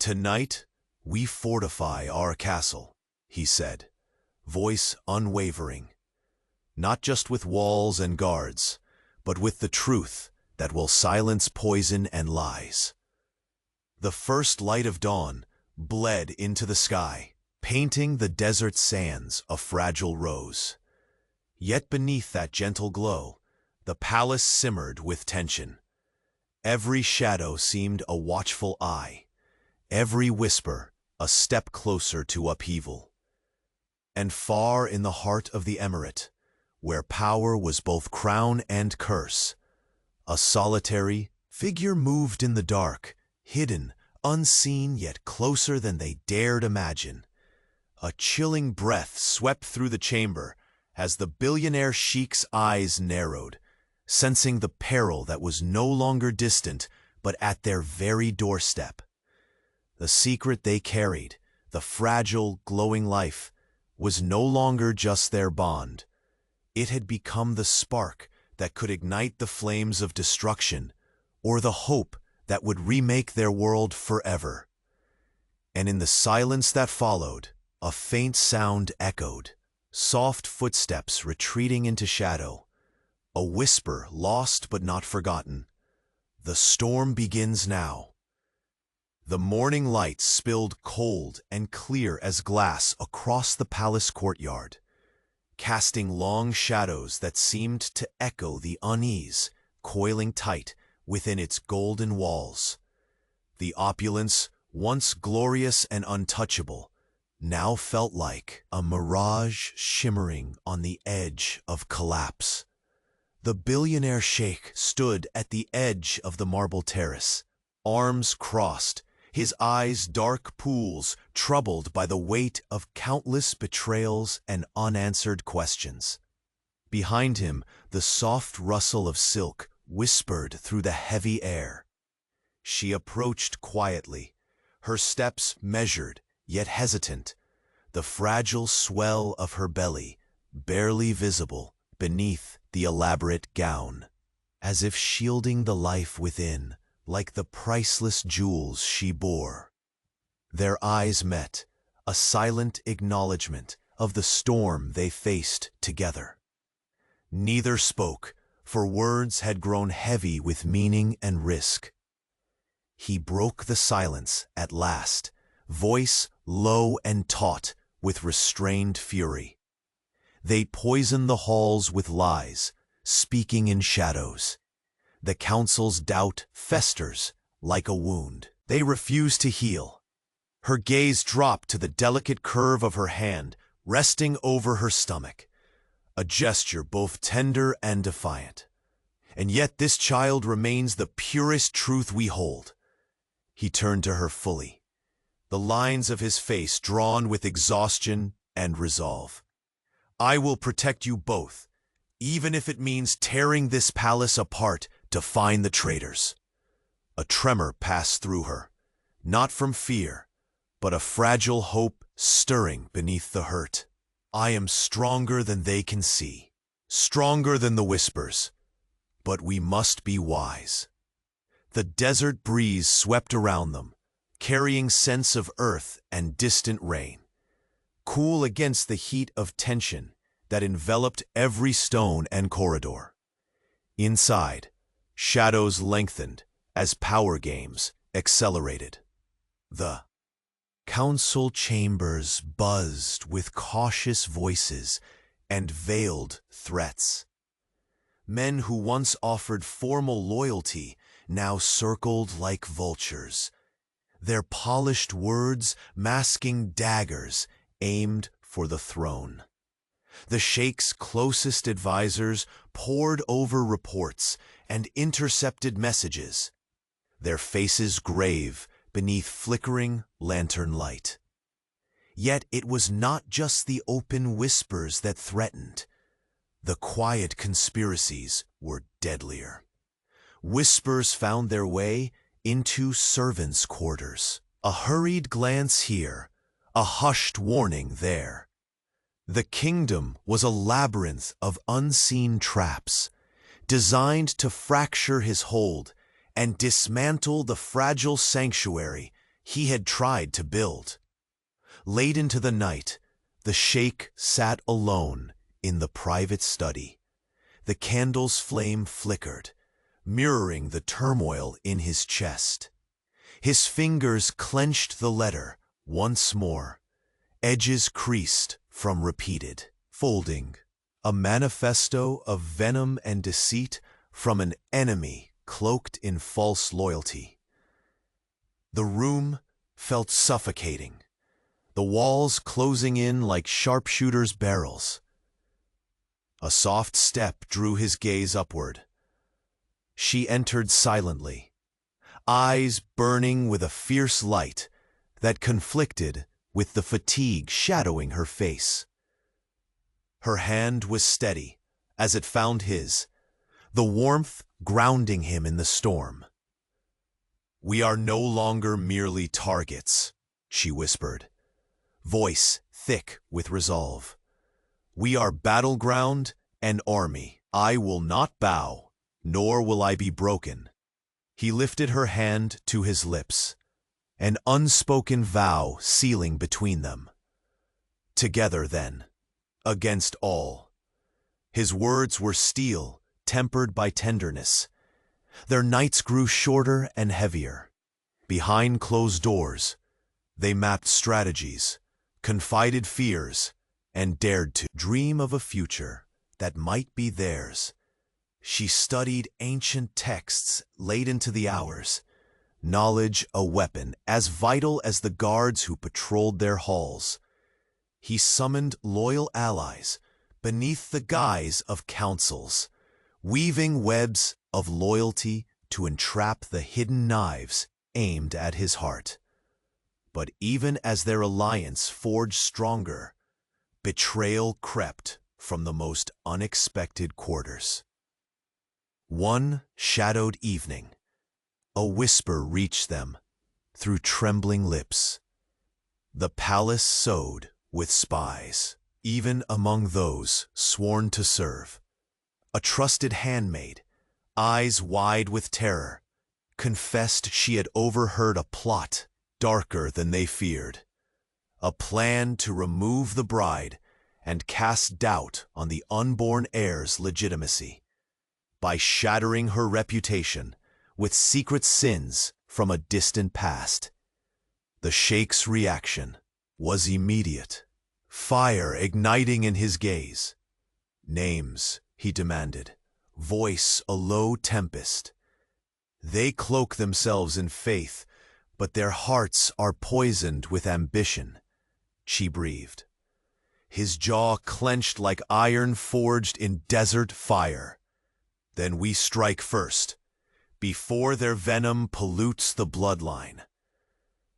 Tonight, we fortify our castle, he said, voice unwavering, not just with walls and guards, but with the truth that will silence poison and lies. The first light of dawn bled into the sky, painting the desert sands a fragile rose. Yet beneath that gentle glow, the palace simmered with tension. Every shadow seemed a watchful eye, every whisper a step closer to upheaval. And far in the heart of the emirate, where power was both crown and curse, a solitary figure moved in the dark, hidden, unseen yet closer than they dared imagine. A chilling breath swept through the chamber as the billionaire Sheikh's eyes narrowed, sensing the peril that was no longer distant but at their very doorstep. The secret they carried, the fragile, glowing life, was no longer just their bond. It had become the spark that could ignite the flames of destruction, or the hope that would remake their world forever. And in the silence that followed, a faint sound echoed, soft footsteps retreating into shadow, a whisper lost but not forgotten. The storm begins now. The morning light spilled cold and clear as glass across the palace courtyard, casting long shadows that seemed to echo the unease coiling tight within its golden walls. The opulence, once glorious and untouchable, now felt like a mirage shimmering on the edge of collapse. The billionaire Sheikh stood at the edge of the marble terrace, arms crossed, his eyes dark pools troubled by the weight of countless betrayals and unanswered questions. Behind him, the soft rustle of silk whispered through the heavy air. She approached quietly, her steps measured yet hesitant, the fragile swell of her belly barely visible beneath the elaborate gown, as if shielding the life within, like the priceless jewels she bore. Their eyes met, a silent acknowledgment of the storm they faced together. Neither spoke, for words had grown heavy with meaning and risk. He broke the silence at last, voice low and taut with restrained fury. They poison the halls with lies, speaking in shadows. The council's doubt festers like a wound. They refuse to heal. Her gaze dropped to the delicate curve of her hand, resting over her stomach, a gesture both tender and defiant. And yet this child remains the purest truth we hold. He turned to her fully, the lines of his face drawn with exhaustion and resolve. I will protect you both, even if it means tearing this palace apart to find the traitors. A tremor passed through her, not from fear, but a fragile hope stirring beneath the hurt. I am stronger than they can see, stronger than the whispers, but we must be wise. The desert breeze swept around them, carrying scents of earth and distant rain, cool against the heat of tension that enveloped every stone and corridor. Inside, shadows lengthened as power games accelerated. The council chambers buzzed with cautious voices and veiled threats. Men who once offered formal loyalty now circled like vultures, their polished words masking daggers aimed for the throne. The Sheikh's closest advisors pored over reports and intercepted messages, their faces grave beneath flickering lantern light. Yet it was not just the open whispers that threatened. The quiet conspiracies were deadlier. Whispers found their way into servants' quarters. A hurried glance here, a hushed warning there. The kingdom was a labyrinth of unseen traps, designed to fracture his hold and dismantle the fragile sanctuary he had tried to build. Late into the night, the Sheikh sat alone in the private study. The candle's flame flickered, mirroring the turmoil in his chest. His fingers clenched the letter once more, edges creased from repeated folding, a manifesto of venom and deceit from an enemy cloaked in false loyalty. The room felt suffocating, the walls closing in like sharpshooters' barrels. A soft step drew his gaze upward. She entered silently, eyes burning with a fierce light that conflicted with the fatigue shadowing her face. Her hand was steady as it found his, the warmth grounding him in the storm. "We are no longer merely targets," she whispered, voice thick with resolve. "We are battleground and army. I will not bow, nor will I be broken." He lifted her hand to his lips, an unspoken vow sealing between them. Together, then, against all. His words were steel, tempered by tenderness. Their nights grew shorter and heavier. Behind closed doors, they mapped strategies, confided fears, and dared to dream of a future that might be theirs. She studied ancient texts late into the hours, knowledge a weapon as vital as the guards who patrolled their halls. He summoned loyal allies beneath the guise of councils, weaving webs of loyalty to entrap the hidden knives aimed at his heart. But even as their alliance forged stronger, betrayal crept from the most unexpected quarters. One shadowed evening, a whisper reached them through trembling lips. The palace sowed with spies, even among those sworn to serve. A trusted handmaid, eyes wide with terror, confessed she had overheard a plot darker than they feared, a plan to remove the bride and cast doubt on the unborn heir's legitimacy. By shattering her reputation with secret sins from a distant past. The Sheikh's reaction was immediate, fire igniting in his gaze. "Names," he demanded, voice a low tempest. "They cloak themselves in faith, but their hearts are poisoned with ambition," she breathed. His jaw clenched like iron forged in desert fire. "Then we strike first, before their venom pollutes the bloodline."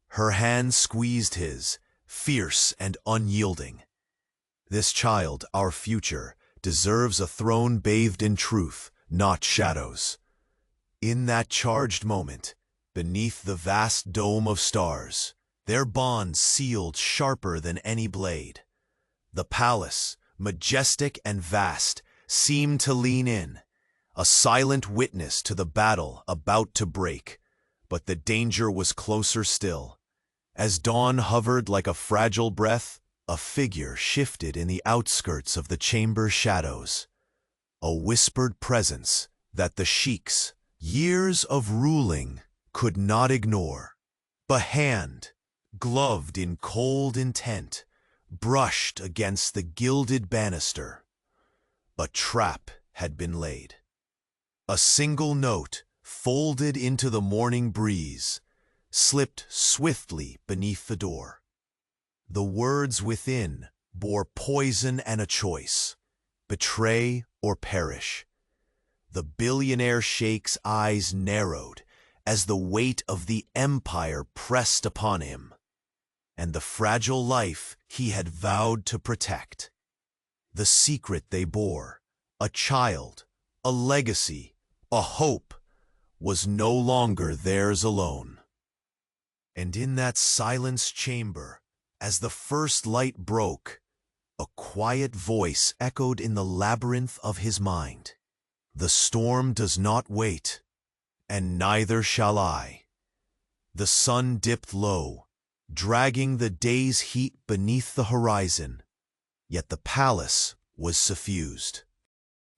Her hand squeezed his, fierce and unyielding. This child, our future, deserves a throne bathed in truth, not shadows. In that charged moment, beneath the vast dome of stars, their bond sealed sharper than any blade. The palace, majestic and vast, seemed to lean in, a silent witness to the battle about to break. But the danger was closer still. As dawn hovered like a fragile breath, a figure shifted in the outskirts of the chamber's shadows. A whispered presence that the Sheikh's years of ruling could not ignore. A hand, gloved in cold intent, brushed against the gilded banister. A trap had been laid. A single note, folded into the morning breeze, slipped swiftly beneath the door. The words within bore poison and a choice: betray or perish. The billionaire Sheikh's eyes narrowed as the weight of the empire pressed upon him, and the fragile life he had vowed to protect. The secret they bore, a child, a legacy, a hope, was no longer theirs alone. And in that silenced chamber, as the first light broke, a quiet voice echoed in the labyrinth of his mind. The storm does not wait, and neither shall I. The sun dipped low, dragging the day's heat beneath the horizon, yet the palace was suffused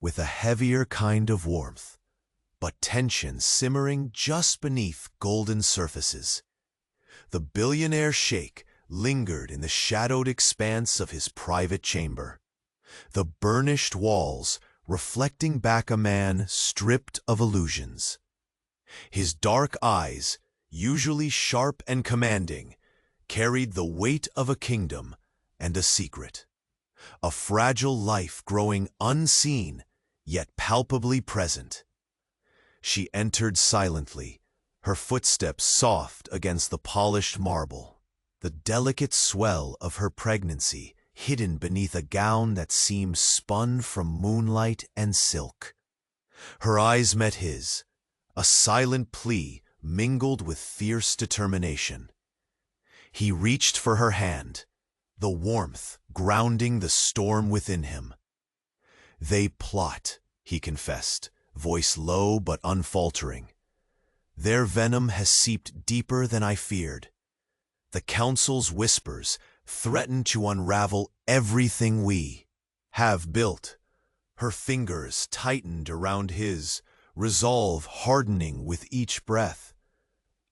with a heavier kind of warmth, but tension simmering just beneath golden surfaces. The billionaire Sheikh lingered in the shadowed expanse of his private chamber, the burnished walls reflecting back a man stripped of illusions. His dark eyes, usually sharp and commanding, carried the weight of a kingdom and a secret, a fragile life growing unseen yet palpably present. She entered silently, her footsteps soft against the polished marble, the delicate swell of her pregnancy hidden beneath a gown that seemed spun from moonlight and silk. Her eyes met his, a silent plea mingled with fierce determination. He reached for her hand, the warmth grounding the storm within him. "They plot," he confessed, voice low but unfaltering. "Their venom has seeped deeper than I feared. The council's whispers threaten to unravel everything we have built." Her fingers tightened around his, resolve hardening with each breath.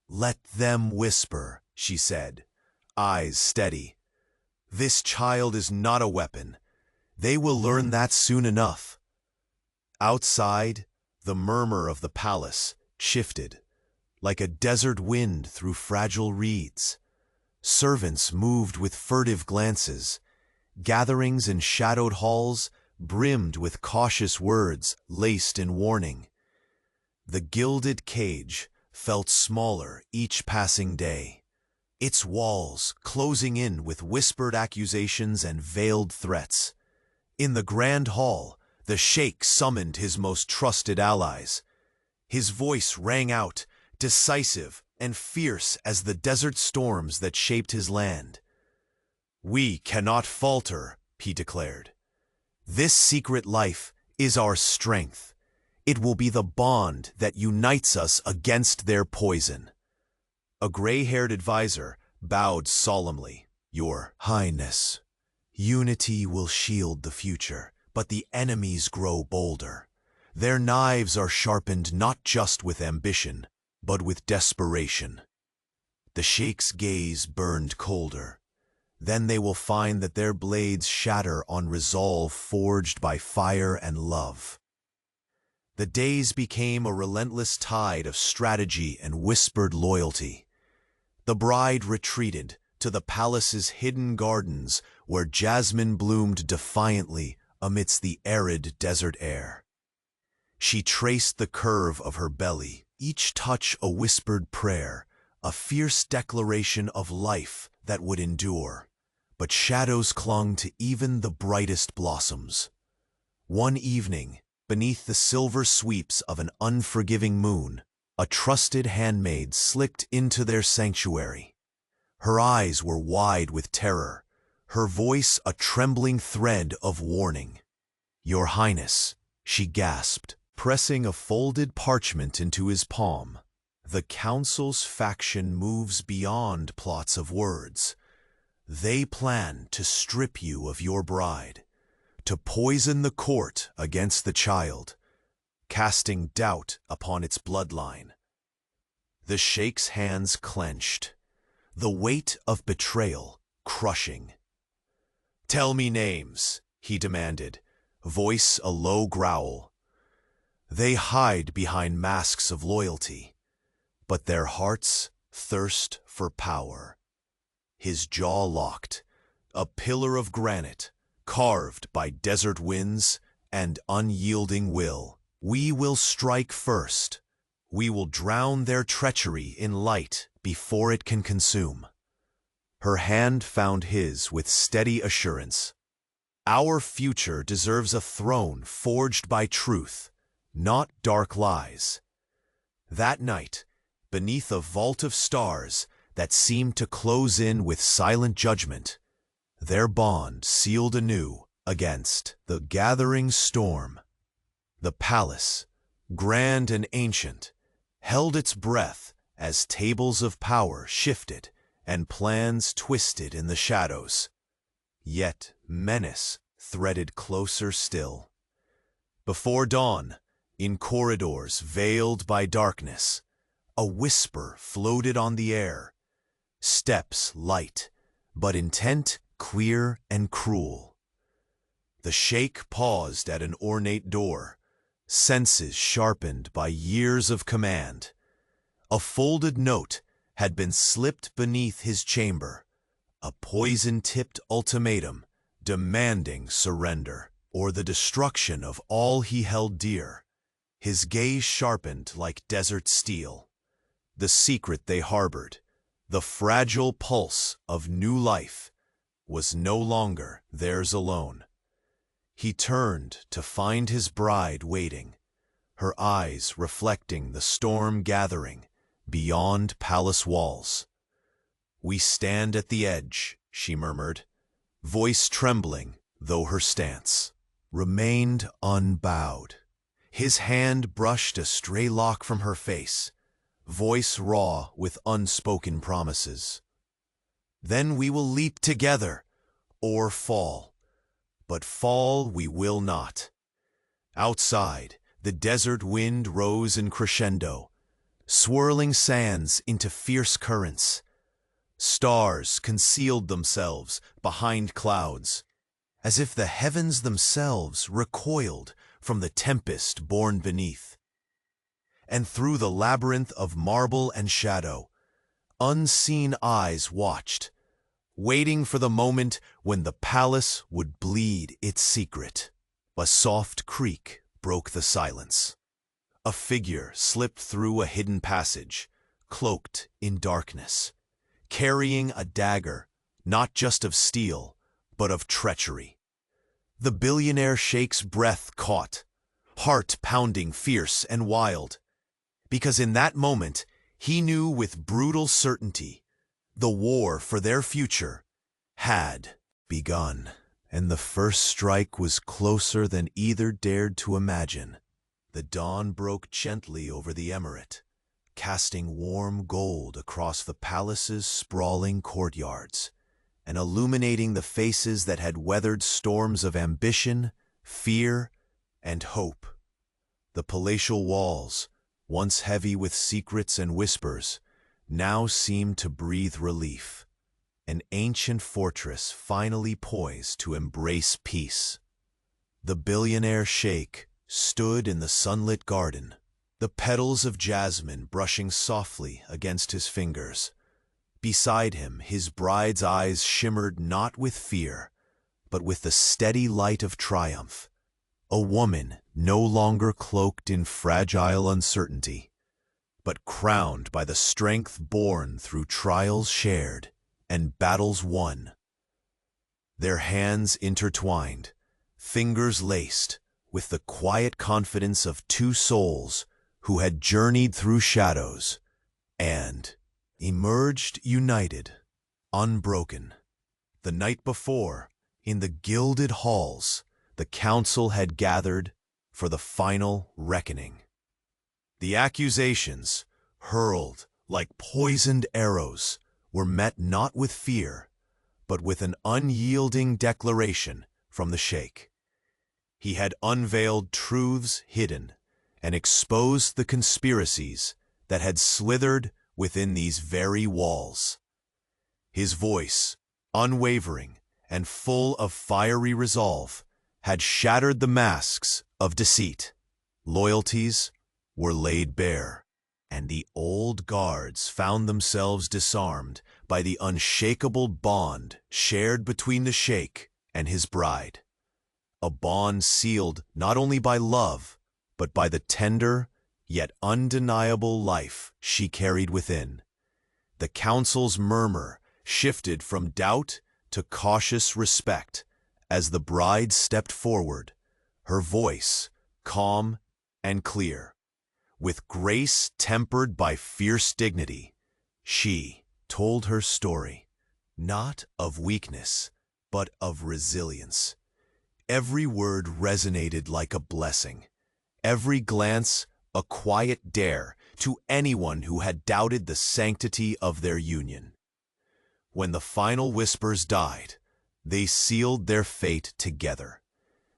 "Let them whisper," she said, eyes steady. "This child is not a weapon. They will learn that soon enough." Outside, the murmur of the palace shifted, like a desert wind through fragile reeds. Servants moved with furtive glances. Gatherings in shadowed halls brimmed with cautious words laced in warning. The gilded cage felt smaller each passing day, its walls closing in with whispered accusations and veiled threats. In the grand hall, the Sheikh summoned his most trusted allies. His voice rang out, decisive and fierce as the desert storms that shaped his land. "We cannot falter," he declared. "This secret life is our strength. It will be the bond that unites us against their poison." A gray-haired advisor bowed solemnly. "Your Highness, unity will shield the future, but the enemies grow bolder. Their knives are sharpened not just with ambition, but with desperation." The Sheikh's gaze burned colder. Then they will find that their blades shatter on resolve forged by fire and love. The days became a relentless tide of strategy and whispered loyalty. The bride retreated to the palace's hidden gardens where jasmine bloomed defiantly amidst the arid desert air. She traced the curve of her belly, each touch a whispered prayer, a fierce declaration of life that would endure. but shadows clung to even the brightest blossoms. One evening, beneath the silver sweeps of an unforgiving moon, a trusted handmaid slipped into their sanctuary. Her eyes were wide with terror, her voice a trembling thread of warning. "Your Highness," she gasped, pressing a folded parchment into his palm. "The Council's faction moves beyond plots of words. They plan to strip you of your bride, to poison the court against the child, casting doubt upon its bloodline." The Sheikh's hands clenched, the weight of betrayal crushing. "Tell me names," he demanded, voice a low growl. "They hide behind masks of loyalty, but their hearts thirst for power." His jaw locked, a pillar of granite, carved by desert winds and unyielding will. "We will strike first. We will drown their treachery in light before it can consume." Her hand found his with steady assurance. "Our future deserves a throne forged by truth, not dark lies." That night, beneath a vault of stars that seemed to close in with silent judgment, their bond sealed anew against the gathering storm. The palace, grand and ancient, held its breath as tables of power shifted and plans twisted in the shadows. Yet menace threaded closer still. Before dawn, in corridors veiled by darkness, a whisper floated on the air, steps light, but intent clear and cruel. The Sheikh paused at an ornate door, senses sharpened by years of command. A folded note had been slipped beneath his chamber, a poison-tipped ultimatum demanding surrender or the destruction of all he held dear. His gaze sharpened like desert steel. The secret they harbored, the fragile pulse of new life, was no longer theirs alone. He turned to find his bride waiting, her eyes reflecting the storm gathering beyond palace walls. "We stand at the edge," she murmured, voice trembling though her stance remained unbowed. His hand brushed a stray lock from her face, voice raw with unspoken promises. "Then we will leap together, or fall. But fall we will not." Outside, the desert wind rose in crescendo, swirling sands into fierce currents. Stars concealed themselves behind clouds, as if the heavens themselves recoiled from the tempest born beneath. And through the labyrinth of marble and shadow, unseen eyes watched, waiting for the moment when the palace would bleed its secret. A soft creak broke the silence. A figure slipped through a hidden passage, cloaked in darkness, carrying a dagger, not just of steel, but of treachery. The billionaire Sheikh's breath caught, heart pounding fierce and wild, because in that moment he knew with brutal certainty the war for their future had begun, and the first strike was closer than either dared to imagine. The dawn broke gently over the emirate, casting warm gold across the palace's sprawling courtyards, and illuminating the faces that had weathered storms of ambition, fear, and hope. The palatial walls, once heavy with secrets and whispers, now seemed to breathe relief, an ancient fortress finally poised to embrace peace. The billionaire Sheikh stood in the sunlit garden, the petals of jasmine brushing softly against his fingers. Beside him, his bride's eyes shimmered not with fear, but with the steady light of triumph. A woman no longer cloaked in fragile uncertainty, but crowned by the strength born through trials shared and battles won. their hands intertwined, fingers laced, with the quiet confidence of two souls who had journeyed through shadows and emerged united, unbroken. The night before, in the gilded halls, the council had gathered for the final reckoning. The accusations, hurled like poisoned arrows, were met not with fear, but with an unyielding declaration from the Sheikh. He had unveiled truths hidden and exposed the conspiracies that had slithered within these very walls. His voice, unwavering and full of fiery resolve, had shattered the masks of deceit. Loyalties were laid bare, and the old guards found themselves disarmed by the unshakable bond shared between the Sheikh and his bride. A bond sealed not only by love, but by the tender, yet undeniable life she carried within. The council's murmur shifted from doubt to cautious respect as the bride stepped forward, her voice calm and clear. With grace tempered by fierce dignity, she told her story, not of weakness, but of resilience. Every word resonated like a blessing, every glance a quiet dare to anyone who had doubted the sanctity of their union. When the final whispers died, they sealed their fate together.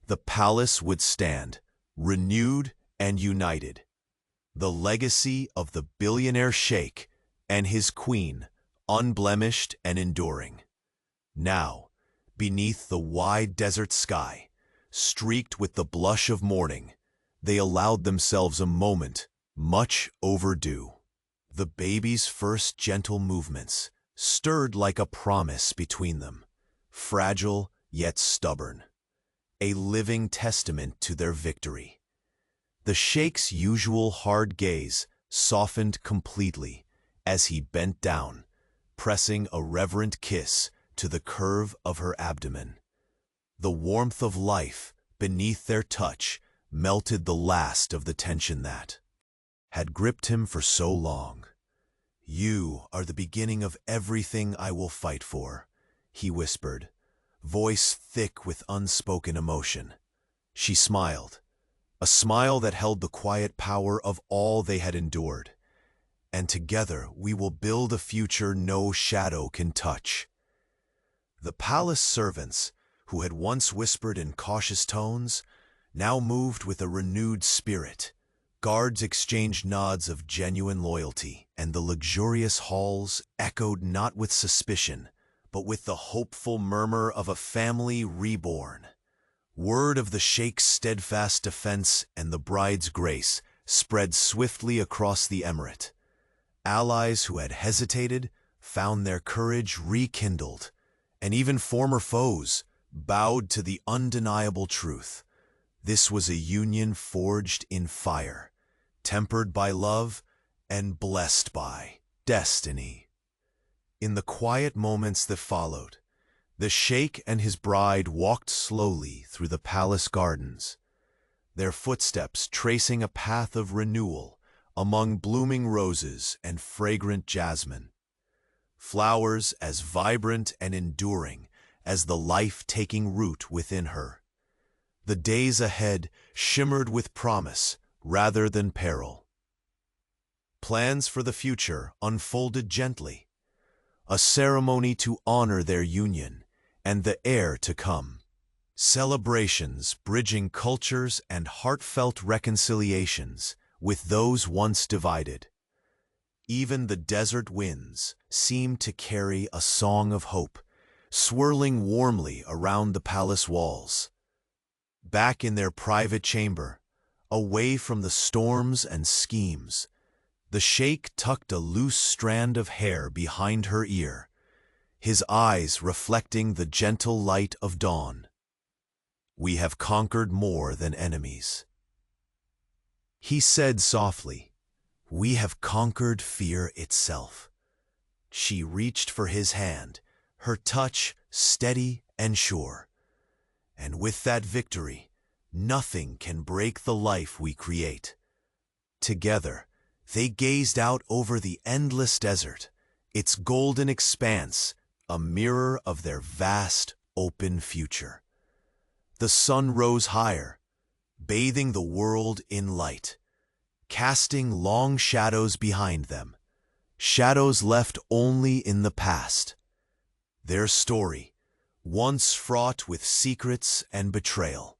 The palace would stand, renewed and united. The legacy of the billionaire Sheikh and his queen, unblemished and enduring. Now, beneath the wide desert sky, streaked with the blush of morning, they allowed themselves a moment much overdue. The baby's first gentle movements stirred like a promise between them, fragile yet stubborn, a living testament to their victory. The Sheikh's usual hard gaze softened completely as he bent down, pressing a reverent kiss to the curve of her abdomen. The warmth of life beneath their touch melted the last of the tension that had gripped him for so long. "You are the beginning of everything I will fight for," he whispered, voice thick with unspoken emotion. She smiled, a smile that held the quiet power of all they had endured. "And together we will build a future no shadow can touch." The palace servants, who had once whispered in cautious tones, now moved with a renewed spirit. Guards exchanged nods of genuine loyalty, and the luxurious halls echoed not with suspicion, but with the hopeful murmur of a family reborn. Word of the Sheikh's steadfast defense and the bride's grace spread swiftly across the emirate. Allies who had hesitated found their courage rekindled, and even former foes bowed to the undeniable truth. This was a union forged in fire, tempered by love and blessed by destiny. In the quiet moments that followed, the Sheikh and his bride walked slowly through the palace gardens, their footsteps tracing a path of renewal among blooming roses and fragrant jasmine. Flowers as vibrant and enduring as the life taking root within her. The days ahead shimmered with promise rather than peril. Plans for the future unfolded gently, a ceremony to honor their union and the heir to come. Celebrations bridging cultures and heartfelt reconciliations with those once divided. Even the desert winds seemed to carry a song of hope, swirling warmly around the palace walls. Back in their private chamber, away from the storms and schemes, the Sheikh tucked a loose strand of hair behind her ear, his eyes reflecting the gentle light of dawn. "We have conquered more than enemies," he said softly. "We have conquered fear itself." She reached for his hand, her touch steady and sure. And with that victory, nothing can break the life we create. Together, they gazed out over the endless desert, its golden expanse, a mirror of their vast, open future. The sun rose higher, bathing the world in light, casting long shadows behind them, shadows left only in the past. Their story, once fraught with secrets and betrayal,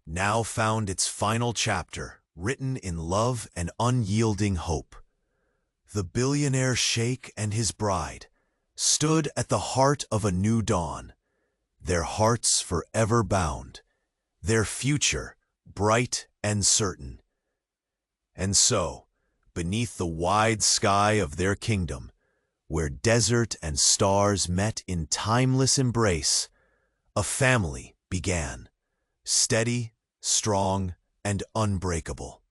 now found its final chapter, written in love and unyielding hope. The billionaire sheikh and his bride stood at the heart of a new dawn, their hearts forever bound, their future bright and certain. And so, beneath the wide sky of their kingdom, where desert and stars met in timeless embrace, a family began, steady, strong, and unbreakable.